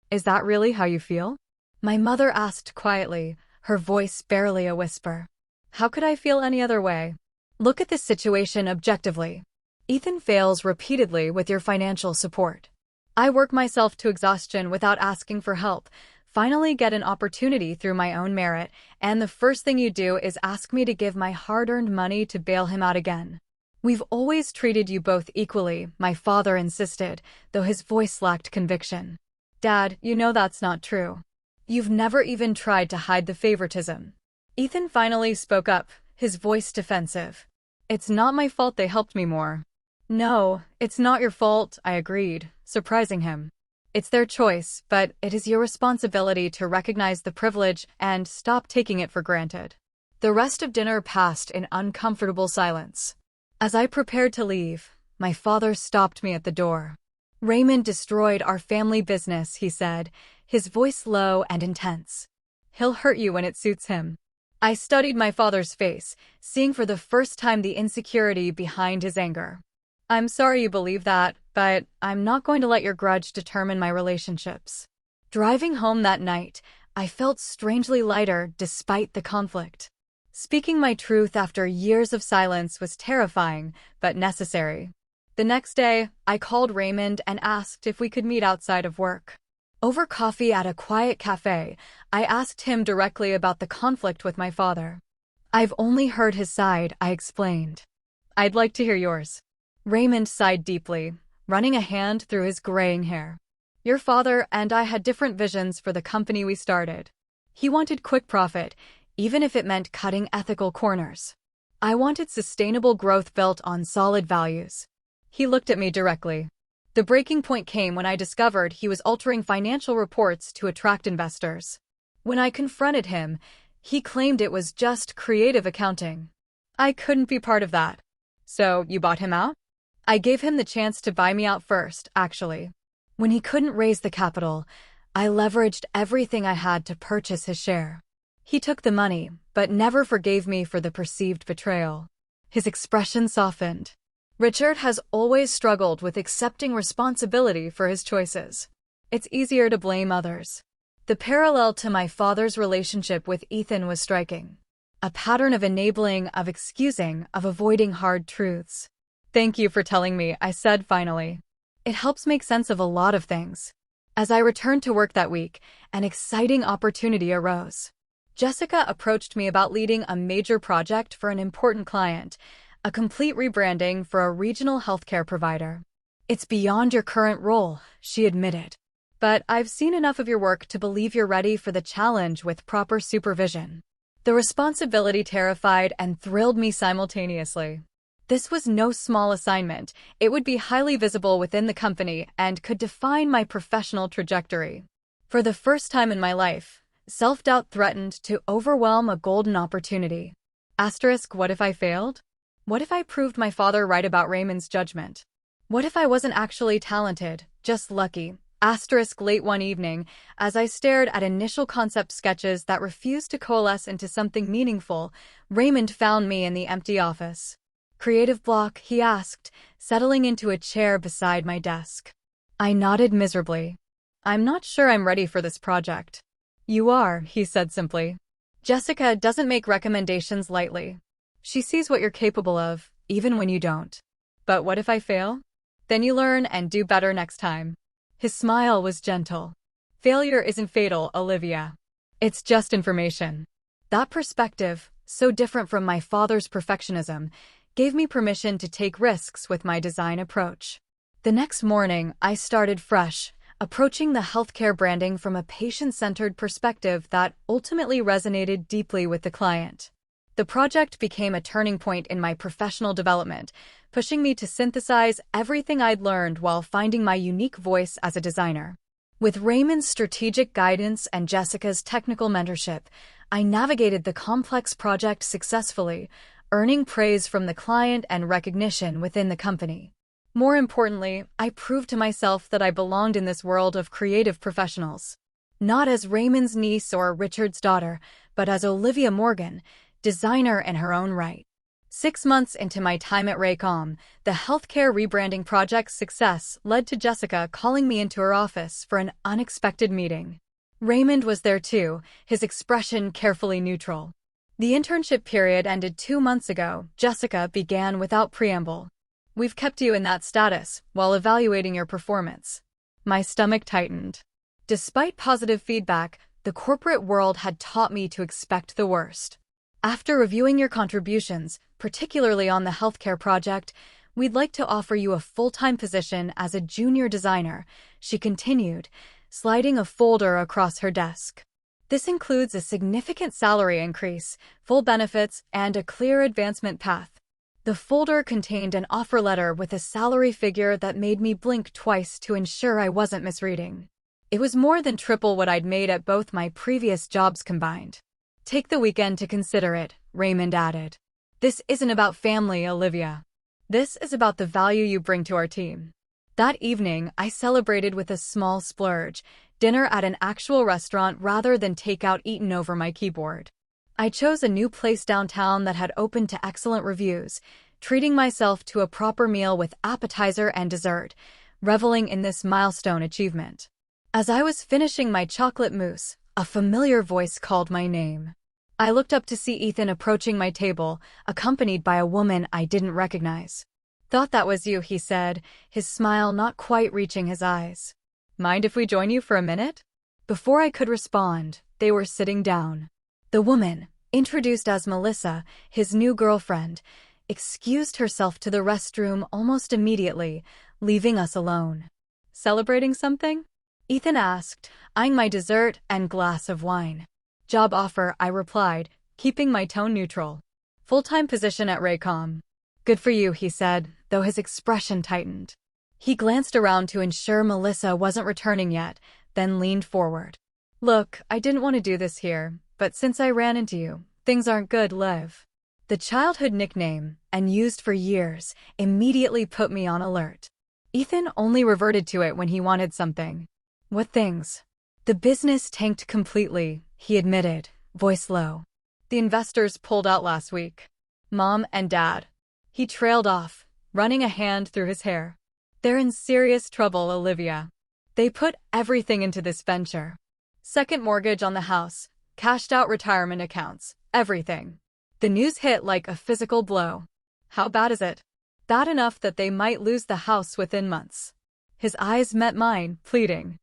Is that really how you feel? My mother asked quietly, her voice barely a whisper. How could I feel any other way? Look at this situation objectively. Ethan fails repeatedly with your financial support. I work myself to exhaustion without asking for help, finally get an opportunity through my own merit, and the first thing you do is ask me to give my hard-earned money to bail him out again. We've always treated you both equally, my father insisted, though his voice lacked conviction. Dad, you know that's not true. You've never even tried to hide the favoritism. Ethan finally spoke up, his voice defensive. It's not my fault they helped me more. No, it's not your fault, I agreed, surprising him. It's their choice, but it is your responsibility to recognize the privilege and stop taking it for granted. The rest of dinner passed in uncomfortable silence. As I prepared to leave, my father stopped me at the door. "Raymond destroyed our family business," he said, his voice low and intense. "He'll hurt you when it suits him." I studied my father's face, seeing for the first time the insecurity behind his anger. "I'm sorry you believe that, but I'm not going to let your grudge determine my relationships." Driving home that night, I felt strangely lighter despite the conflict. Speaking my truth after years of silence was terrifying, but necessary. The next day, I called Raymond and asked if we could meet outside of work. Over coffee at a quiet cafe, I asked him directly about the conflict with my father. "I've only heard his side," I explained. "I'd like to hear yours." Raymond sighed deeply, running a hand through his graying hair. "Your father and I had different visions for the company we started. He wanted quick profit, even if it meant cutting ethical corners. I wanted sustainable growth built on solid values." He looked at me directly. The breaking point came when I discovered he was altering financial reports to attract investors. When I confronted him, he claimed it was just creative accounting. I couldn't be part of that. "So you bought him out?" "I gave him the chance to buy me out first, actually. When he couldn't raise the capital, I leveraged everything I had to purchase his share. He took the money, but never forgave me for the perceived betrayal." His expression softened. "Richard has always struggled with accepting responsibility for his choices. It's easier to blame others." The parallel to my father's relationship with Ethan was striking. A pattern of enabling, of excusing, of avoiding hard truths. "Thank you for telling me," I said finally. "It helps make sense of a lot of things." As I returned to work that week, an exciting opportunity arose. Jessica approached me about leading a major project for an important client, a complete rebranding for a regional healthcare provider. "It's beyond your current role," she admitted. "But I've seen enough of your work to believe you're ready for the challenge with proper supervision." The responsibility terrified and thrilled me simultaneously. This was no small assignment. It would be highly visible within the company and could define my professional trajectory. For the first time in my life, self-doubt threatened to overwhelm a golden opportunity. What if I failed? What if I proved my father right about Raymond's judgment? What if I wasn't actually talented, just lucky? Late one evening, as I stared at initial concept sketches that refused to coalesce into something meaningful, Raymond found me in the empty office. "Creative block?" he asked, settling into a chair beside my desk. I nodded miserably. "I'm not sure I'm ready for this project." "You are," he said simply. "Jessica doesn't make recommendations lightly. She sees what you're capable of, even when you don't." "But what if I fail?" "Then you learn and do better next time." His smile was gentle. "Failure isn't fatal, Olivia. It's just information." That perspective, so different from my father's perfectionism, gave me permission to take risks with my design approach. The next morning, I started fresh, approaching the healthcare branding from a patient-centered perspective that ultimately resonated deeply with the client. The project became a turning point in my professional development, pushing me to synthesize everything I'd learned while finding my unique voice as a designer. With Raymond's strategic guidance and Jessica's technical mentorship, I navigated the complex project successfully, earning praise from the client and recognition within the company. More importantly, I proved to myself that I belonged in this world of creative professionals. Not as Raymond's niece or Richard's daughter, but as Olivia Morgan, designer in her own right. 6 months into my time at Raycom, the healthcare rebranding project's success led to Jessica calling me into her office for an unexpected meeting. Raymond was there too, his expression carefully neutral. The internship period ended 2 months ago, Jessica began without preamble. "We've kept you in that status while evaluating your performance." My stomach tightened. Despite positive feedback, the corporate world had taught me to expect the worst. "After reviewing your contributions, particularly on the healthcare project, we'd like to offer you a full-time position as a junior designer," she continued, sliding a folder across her desk. "This includes a significant salary increase, full benefits, and a clear advancement path." The folder contained an offer letter with a salary figure that made me blink twice to ensure I wasn't misreading. It was more than triple what I'd made at both my previous jobs combined. Take the weekend to consider it, Raymond added. This isn't about family, Olivia. This is about the value you bring to our team. That evening, I celebrated with a small splurge, dinner at an actual restaurant rather than takeout eaten over my keyboard. I chose a new place downtown that had opened to excellent reviews, treating myself to a proper meal with appetizer and dessert, reveling in this milestone achievement. As I was finishing my chocolate mousse, a familiar voice called my name. I looked up to see Ethan approaching my table, accompanied by a woman I didn't recognize. Thought that was you, he said, his smile not quite reaching his eyes. Mind if we join you for a minute? Before I could respond, they were sitting down. The woman, introduced as Melissa, his new girlfriend, excused herself to the restroom almost immediately, leaving us alone. Celebrating something? Ethan asked, eyeing my dessert and glass of wine. Job offer, I replied, keeping my tone neutral. Full-time position at Raycom. Good for you, he said, though his expression tightened. He glanced around to ensure Melissa wasn't returning yet, then leaned forward. Look, I didn't want to do this here, but since I ran into you, things aren't good, Liv. The childhood nickname, and used for years, immediately put me on alert. Ethan only reverted to it when he wanted something. What things? The business tanked completely, he admitted, voice low. The investors pulled out last week. Mom and Dad. He trailed off, running a hand through his hair. They're in serious trouble, Olivia. They put everything into this venture. Second mortgage on the house, cashed out retirement accounts, everything. The news hit like a physical blow. How bad is it? Bad enough that they might lose the house within months. His eyes met mine, pleading.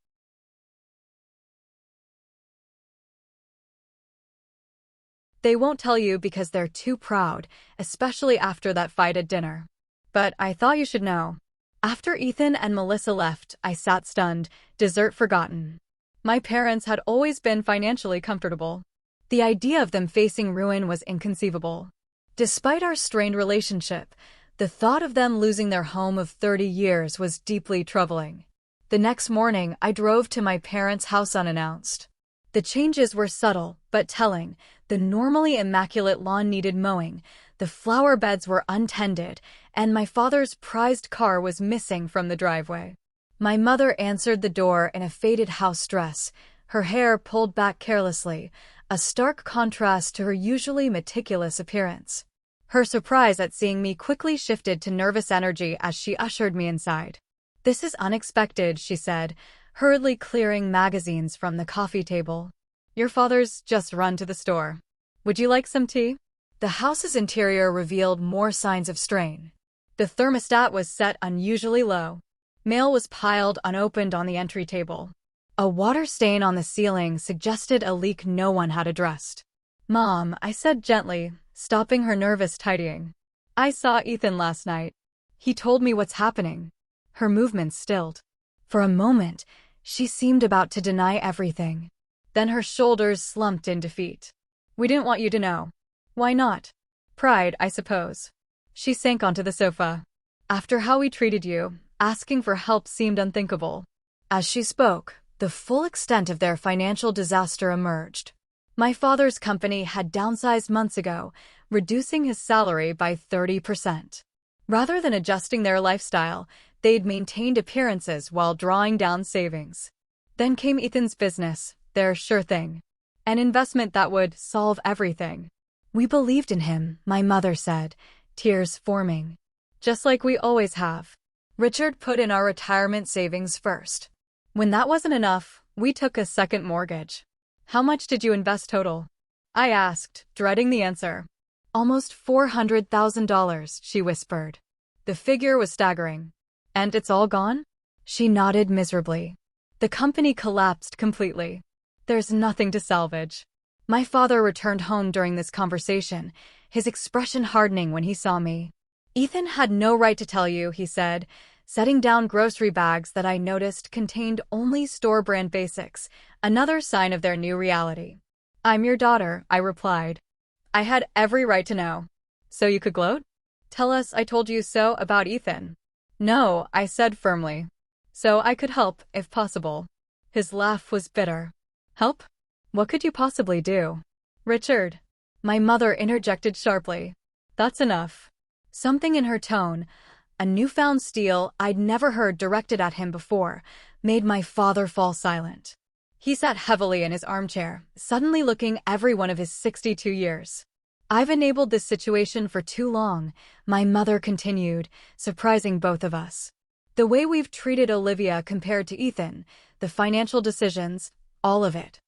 They won't tell you because they're too proud, especially after that fight at dinner. But I thought you should know. After Ethan and Melissa left, I sat stunned, dessert forgotten. My parents had always been financially comfortable. The idea of them facing ruin was inconceivable. Despite our strained relationship, the thought of them losing their home of 30 years was deeply troubling. The next morning, I drove to my parents' house unannounced. The changes were subtle, but telling. The normally immaculate lawn needed mowing, the flower beds were untended, and my father's prized car was missing from the driveway. My mother answered the door in a faded house dress, her hair pulled back carelessly, a stark contrast to her usually meticulous appearance. Her surprise at seeing me quickly shifted to nervous energy as she ushered me inside. This is unexpected, she said, hurriedly clearing magazines from the coffee table. Your father's just run to the store. Would you like some tea? The house's interior revealed more signs of strain. The thermostat was set unusually low. Mail was piled unopened on the entry table. A water stain on the ceiling suggested a leak no one had addressed. Mom, I said gently, stopping her nervous tidying. I saw Ethan last night. He told me what's happening. Her movements stilled. For a moment, she seemed about to deny everything. Then her shoulders slumped in defeat. We didn't want you to know. Why not? Pride, I suppose. She sank onto the sofa. After how we treated you, asking for help seemed unthinkable. As she spoke, the full extent of their financial disaster emerged. My father's company had downsized months ago, reducing his salary by 30%. Rather than adjusting their lifestyle, they'd maintained appearances while drawing down savings. Then came Ethan's business, their sure thing. An investment that would solve everything. We believed in him, my mother said, tears forming. Just like we always have. Richard put in our retirement savings first. When that wasn't enough, we took a second mortgage. How much did you invest total? I asked, dreading the answer. Almost $400,000, she whispered. The figure was staggering. And it's all gone? She nodded miserably. The company collapsed completely. There's nothing to salvage. My father returned home during this conversation, his expression hardening when he saw me. Ethan had no right to tell you, he said, setting down grocery bags that I noticed contained only store-brand basics, another sign of their new reality. I'm your daughter, I replied. I had every right to know. So you could gloat? Tell us I told you so about Ethan. No, I said firmly. So I could help, if possible. His laugh was bitter. Help? What could you possibly do? Richard. My mother interjected sharply. That's enough. Something in her tone, a newfound steel I'd never heard directed at him before, made my father fall silent. He sat heavily in his armchair, suddenly looking every one of his 62 years. I've enabled this situation for too long, my mother continued, surprising both of us. The way we've treated Olivia compared to Ethan, the financial decisions, all of it.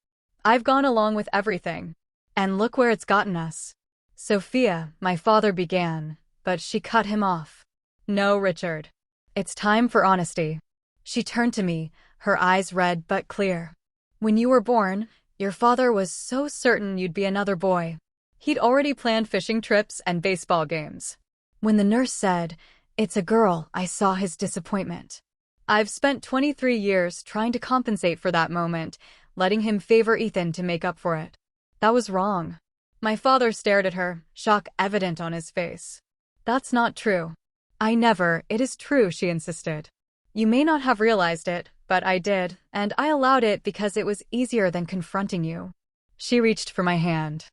I've gone along with everything. And look where it's gotten us. Sophia, my father began, but she cut him off. No, Richard. It's time for honesty. She turned to me, her eyes red but clear. When you were born, your father was so certain you'd be another boy. He'd already planned fishing trips and baseball games. When the nurse said, "It's a girl," I saw his disappointment. I've spent 23 years trying to compensate for that moment, letting him favor Ethan to make up for it. That was wrong. My father stared at her, shock evident on his face. That's not true. It is true, she insisted. You may not have realized it, but I did, and I allowed it because it was easier than confronting you. She reached for my hand.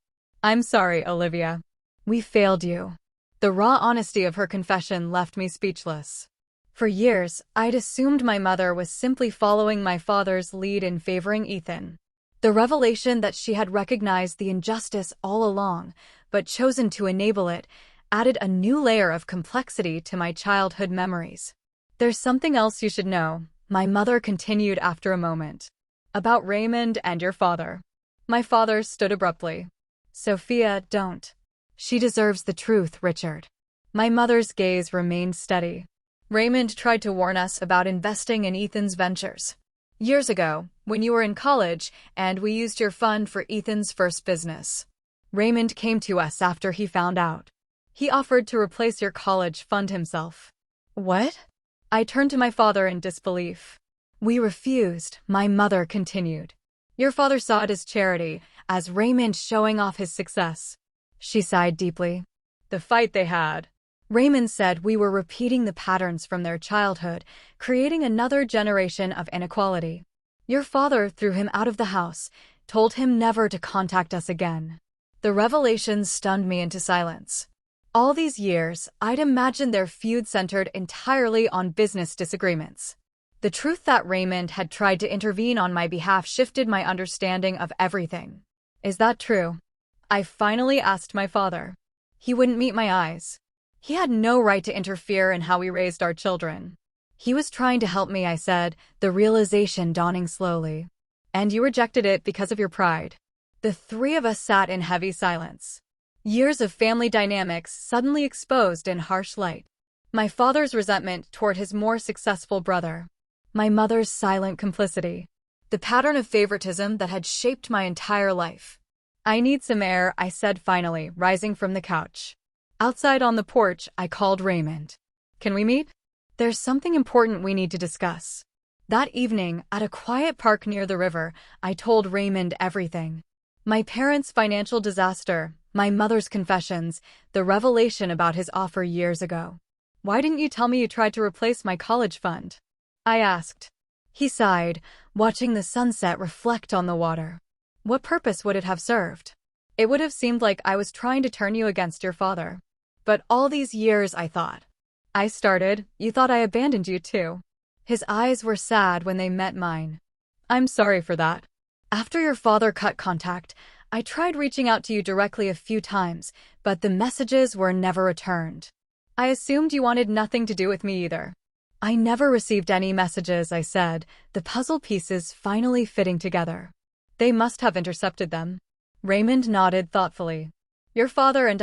I'm sorry, Olivia. We failed you. The raw honesty of her confession left me speechless. For years, I'd assumed my mother was simply following my father's lead in favoring Ethan. The revelation that she had recognized the injustice all along, but chosen to enable it, added a new layer of complexity to my childhood memories. There's something else you should know, my mother continued after a moment. About Raymond and your father. My father stood abruptly. Sophia, don't. She deserves the truth, Richard. My mother's gaze remained steady. Raymond tried to warn us about investing in Ethan's ventures. Years ago, when you were in college, and we used your fund for Ethan's first business. Raymond came to us after he found out. He offered to replace your college fund himself. What? I turned to my father in disbelief. We refused, my mother continued. Your father saw it as charity, as Raymond showing off his success. She sighed deeply. The fight they had. Raymond said we were repeating the patterns from their childhood, creating another generation of inequality. Your father threw him out of the house, told him never to contact us again. The revelation stunned me into silence. All these years, I'd imagined their feud centered entirely on business disagreements. The truth that Raymond had tried to intervene on my behalf shifted my understanding of everything. Is that true? I finally asked my father. He wouldn't meet my eyes. He had no right to interfere in how we raised our children. He was trying to help me, I said, the realization dawning slowly. And you rejected it because of your pride. The three of us sat in heavy silence. Years of family dynamics suddenly exposed in harsh light. My father's resentment toward his more successful brother. My mother's silent complicity. The pattern of favoritism that had shaped my entire life. I need some air, I said finally, rising from the couch. Outside on the porch, I called Raymond. Can we meet? There's something important we need to discuss. That evening, at a quiet park near the river, I told Raymond everything. My parents' financial disaster, my mother's confessions, the revelation about his offer years ago. Why didn't you tell me you tried to replace my college fund? I asked. He sighed, watching the sunset reflect on the water. What purpose would it have served? It would have seemed like I was trying to turn you against your father. But all these years, I thought. I started, you thought I abandoned you too. His eyes were sad when they met mine. I'm sorry for that. After your father cut contact, I tried reaching out to you directly a few times, but the messages were never returned. I assumed you wanted nothing to do with me either. I never received any messages, I said, the puzzle pieces finally fitting together. They must have intercepted them. Raymond nodded thoughtfully. Your father and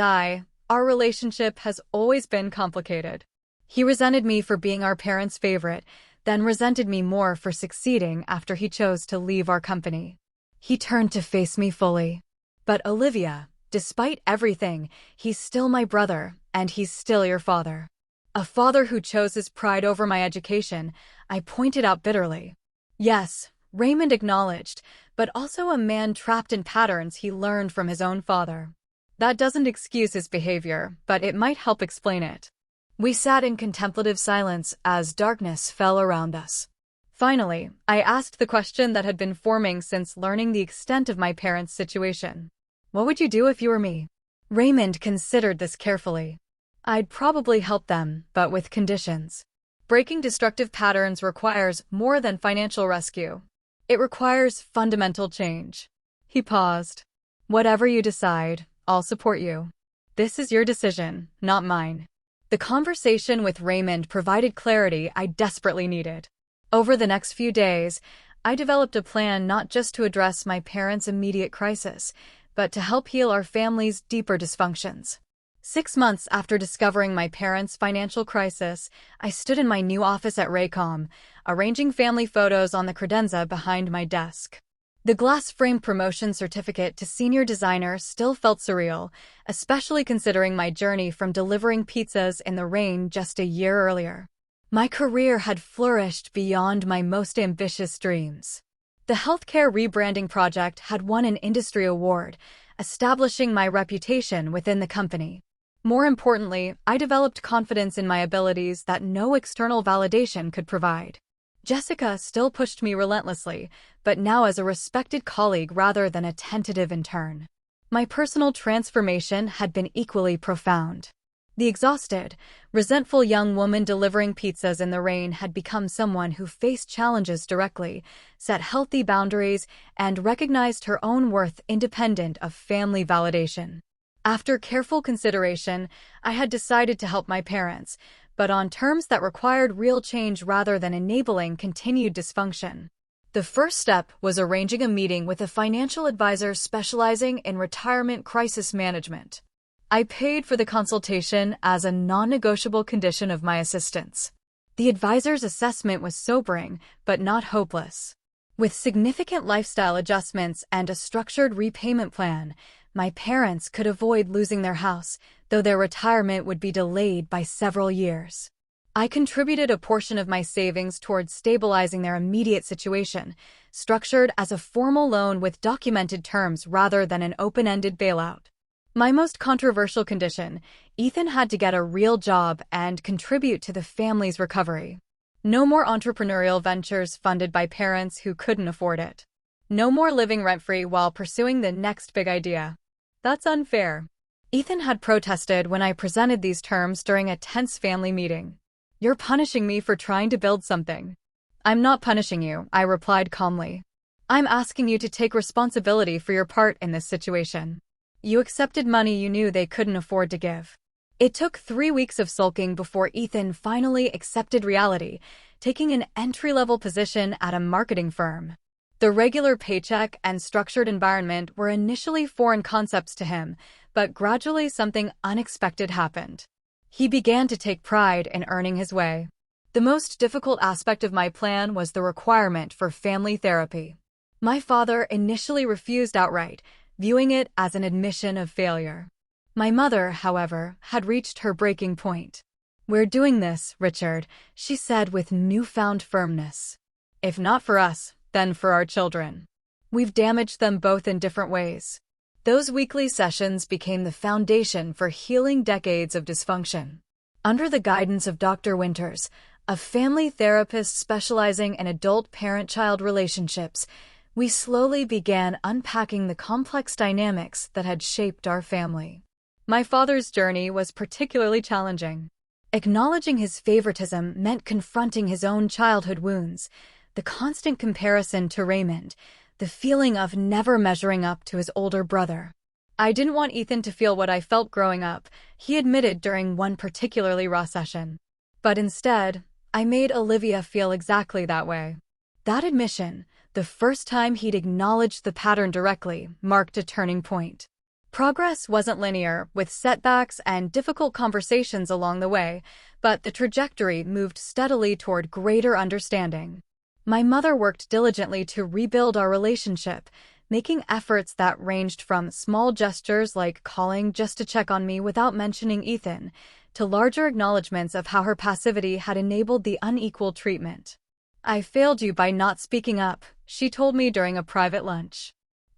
our relationship has always been complicated. He resented me for being our parents' favorite, then resented me more for succeeding after he chose to leave our company. He turned to face me fully. But Olivia, despite everything, he's still my brother, and he's still your father. A father who chose his pride over my education, I pointed out bitterly. Yes, Raymond acknowledged, but also a man trapped in patterns he learned from his own father. That doesn't excuse his behavior, but it might help explain it. We sat in contemplative silence as darkness fell around us. Finally, I asked the question that had been forming since learning the extent of my parents' situation. What would you do if you were me? Raymond considered this carefully. I'd probably help them, but with conditions. Breaking destructive patterns requires more than financial rescue. It requires fundamental change. He paused. Whatever you decide, I'll support you. This is your decision, not mine. The conversation with Raymond provided clarity I desperately needed. Over the next few days, I developed a plan not just to address my parents' immediate crisis, but to help heal our family's deeper dysfunctions. 6 months after discovering my parents' financial crisis, I stood in my new office at Raycom, arranging family photos on the credenza behind my desk. The glass-framed promotion certificate to senior designer still felt surreal, especially considering my journey from delivering pizzas in the rain just a year earlier. My career had flourished beyond my most ambitious dreams. The healthcare rebranding project had won an industry award, establishing my reputation within the company. More importantly, I developed confidence in my abilities that no external validation could provide. Jessica still pushed me relentlessly, but now as a respected colleague rather than a tentative intern. My personal transformation had been equally profound. The exhausted, resentful young woman delivering pizzas in the rain had become someone who faced challenges directly, set healthy boundaries, and recognized her own worth independent of family validation. After careful consideration, I had decided to help my parents, but on terms that required real change rather than enabling continued dysfunction. The first step was arranging a meeting with a financial advisor specializing in retirement crisis management. I paid for the consultation as a non-negotiable condition of my assistance. The advisor's assessment was sobering, but not hopeless. With significant lifestyle adjustments and a structured repayment plan, my parents could avoid losing their house, though their retirement would be delayed by several years. I contributed a portion of my savings towards stabilizing their immediate situation, structured as a formal loan with documented terms rather than an open-ended bailout. My most controversial condition: Ethan had to get a real job and contribute to the family's recovery. No more entrepreneurial ventures funded by parents who couldn't afford it. No more living rent-free while pursuing the next big idea. That's unfair. Ethan had protested when I presented these terms during a tense family meeting. You're punishing me for trying to build something. I'm not punishing you, I replied calmly. I'm asking you to take responsibility for your part in this situation. You accepted money you knew they couldn't afford to give. It took 3 weeks of sulking before Ethan finally accepted reality, taking an entry-level position at a marketing firm. The regular paycheck and structured environment were initially foreign concepts to him, but gradually something unexpected happened. He began to take pride in earning his way. The most difficult aspect of my plan was the requirement for family therapy. My father initially refused outright, viewing it as an admission of failure. My mother, however, had reached her breaking point. We're doing this, Richard, she said with newfound firmness. If not for us, then for our children. We've damaged them both in different ways. Those weekly sessions became the foundation for healing decades of dysfunction. Under the guidance of Dr. Winters, a family therapist specializing in adult parent-child relationships, we slowly began unpacking the complex dynamics that had shaped our family. My father's journey was particularly challenging. Acknowledging his favoritism meant confronting his own childhood wounds, the constant comparison to Raymond, the feeling of never measuring up to his older brother. I didn't want Ethan to feel what I felt growing up, he admitted during one particularly raw session. But instead, I made Olivia feel exactly that way. That admission, the first time he'd acknowledged the pattern directly, marked a turning point. Progress wasn't linear, with setbacks and difficult conversations along the way, but the trajectory moved steadily toward greater understanding. My mother worked diligently to rebuild our relationship, making efforts that ranged from small gestures like calling just to check on me without mentioning Ethan, to larger acknowledgments of how her passivity had enabled the unequal treatment. I failed you by not speaking up, she told me during a private lunch.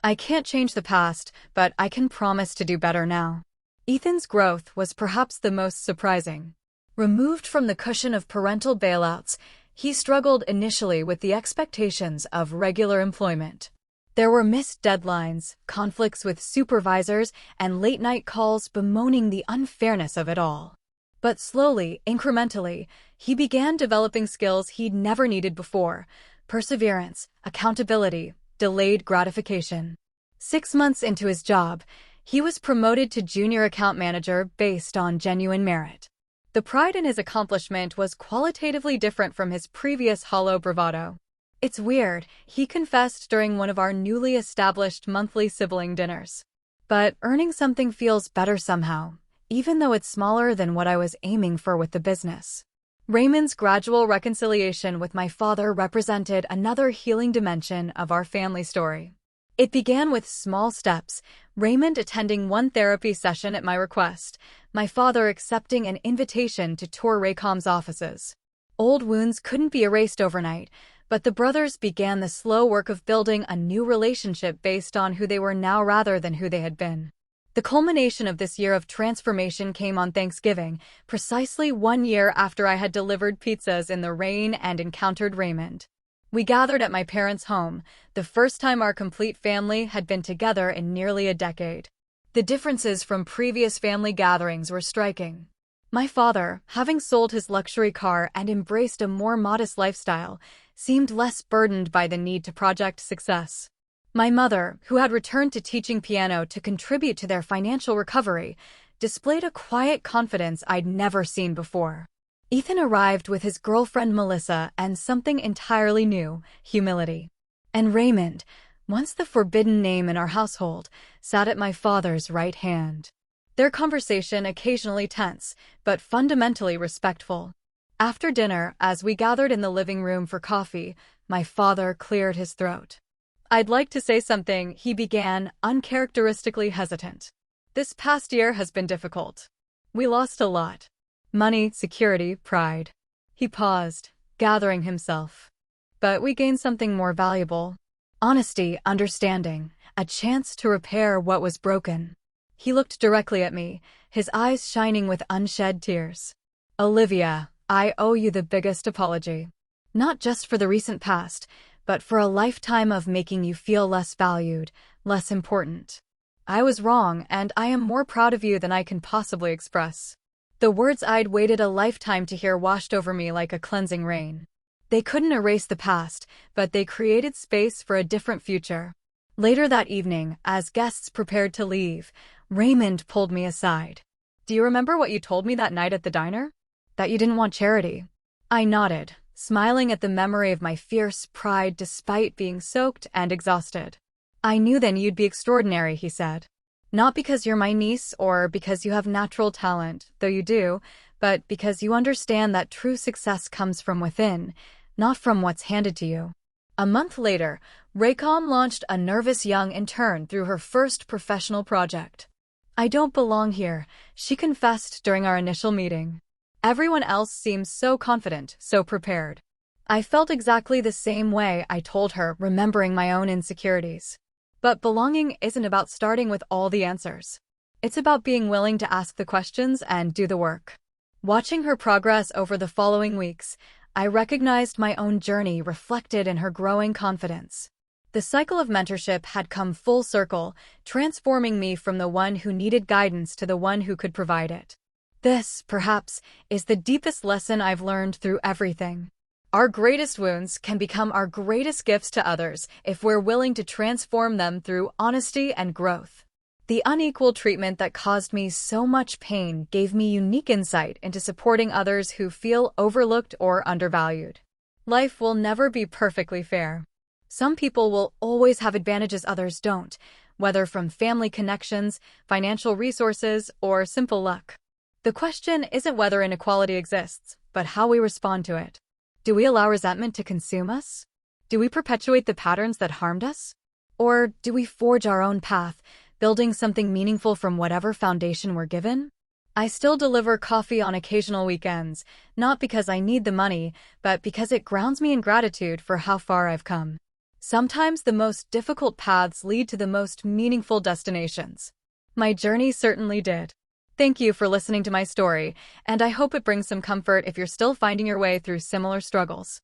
I can't change the past, but I can promise to do better now. Ethan's growth was perhaps the most surprising. Removed from the cushion of parental bailouts, he struggled initially with the expectations of regular employment. There were missed deadlines, conflicts with supervisors, and late-night calls bemoaning the unfairness of it all. But slowly, incrementally, he began developing skills he'd never needed before: perseverance, accountability, delayed gratification. 6 months into his job, he was promoted to junior account manager based on genuine merit. The pride in his accomplishment was qualitatively different from his previous hollow bravado. "It's weird," he confessed during one of our newly established monthly sibling dinners. "But earning something feels better somehow, even though it's smaller than what I was aiming for with the business." Raymond's gradual reconciliation with my father represented another healing dimension of our family story. It began with small steps: Raymond attending one therapy session at my request, my father accepting an invitation to tour Raycom's offices. Old wounds couldn't be erased overnight, but the brothers began the slow work of building a new relationship based on who they were now rather than who they had been. The culmination of this year of transformation came on Thanksgiving, precisely 1 year after I had delivered pizzas in the rain and encountered Raymond. We gathered at my parents' home, the first time our complete family had been together in nearly a decade. The differences from previous family gatherings were striking. My father, having sold his luxury car and embraced a more modest lifestyle, seemed less burdened by the need to project success. My mother, who had returned to teaching piano to contribute to their financial recovery, displayed a quiet confidence I'd never seen before. Ethan arrived with his girlfriend Melissa and something entirely new: humility. And Raymond, once the forbidden name in our household, sat at my father's right hand. Their conversation occasionally tense, but fundamentally respectful. After dinner, as we gathered in the living room for coffee, my father cleared his throat. "I'd like to say something," he began, uncharacteristically hesitant. "This past year has been difficult. We lost a lot. Money, security, pride." He paused, gathering himself. "But we gained something more valuable: honesty, understanding, a chance to repair what was broken." He looked directly at me, his eyes shining with unshed tears. "Olivia, I owe you the biggest apology. Not just for the recent past, but for a lifetime of making you feel less valued, less important. I was wrong, and I am more proud of you than I can possibly express." The words I'd waited a lifetime to hear washed over me like a cleansing rain. They couldn't erase the past, but they created space for a different future. Later that evening, as guests prepared to leave, Raymond pulled me aside. "Do you remember what you told me that night at the diner? That you didn't want charity." I nodded, smiling at the memory of my fierce pride despite being soaked and exhausted. "I knew then you'd be extraordinary," he said. "Not because you're my niece or because you have natural talent, though you do, but because you understand that true success comes from within, not from what's handed to you." A month later, Raycom launched a nervous young intern through her first professional project. "I don't belong here," she confessed during our initial meeting. "Everyone else seems so confident, so prepared." I felt exactly the same way, I told her, remembering my own insecurities. But belonging isn't about starting with all the answers. It's about being willing to ask the questions and do the work. Watching her progress over the following weeks, I recognized my own journey reflected in her growing confidence. The cycle of mentorship had come full circle, transforming me from the one who needed guidance to the one who could provide it. This, perhaps, is the deepest lesson I've learned through everything. Our greatest wounds can become our greatest gifts to others if we're willing to transform them through honesty and growth. The unequal treatment that caused me so much pain gave me unique insight into supporting others who feel overlooked or undervalued. Life will never be perfectly fair. Some people will always have advantages others don't, whether from family connections, financial resources, or simple luck. The question isn't whether inequality exists, but how we respond to it. Do we allow resentment to consume us? Do we perpetuate the patterns that harmed us? Or do we forge our own path, building something meaningful from whatever foundation we're given? I still deliver coffee on occasional weekends, not because I need the money, but because it grounds me in gratitude for how far I've come. Sometimes the most difficult paths lead to the most meaningful destinations. My journey certainly did. Thank you for listening to my story, and I hope it brings some comfort if you're still finding your way through similar struggles.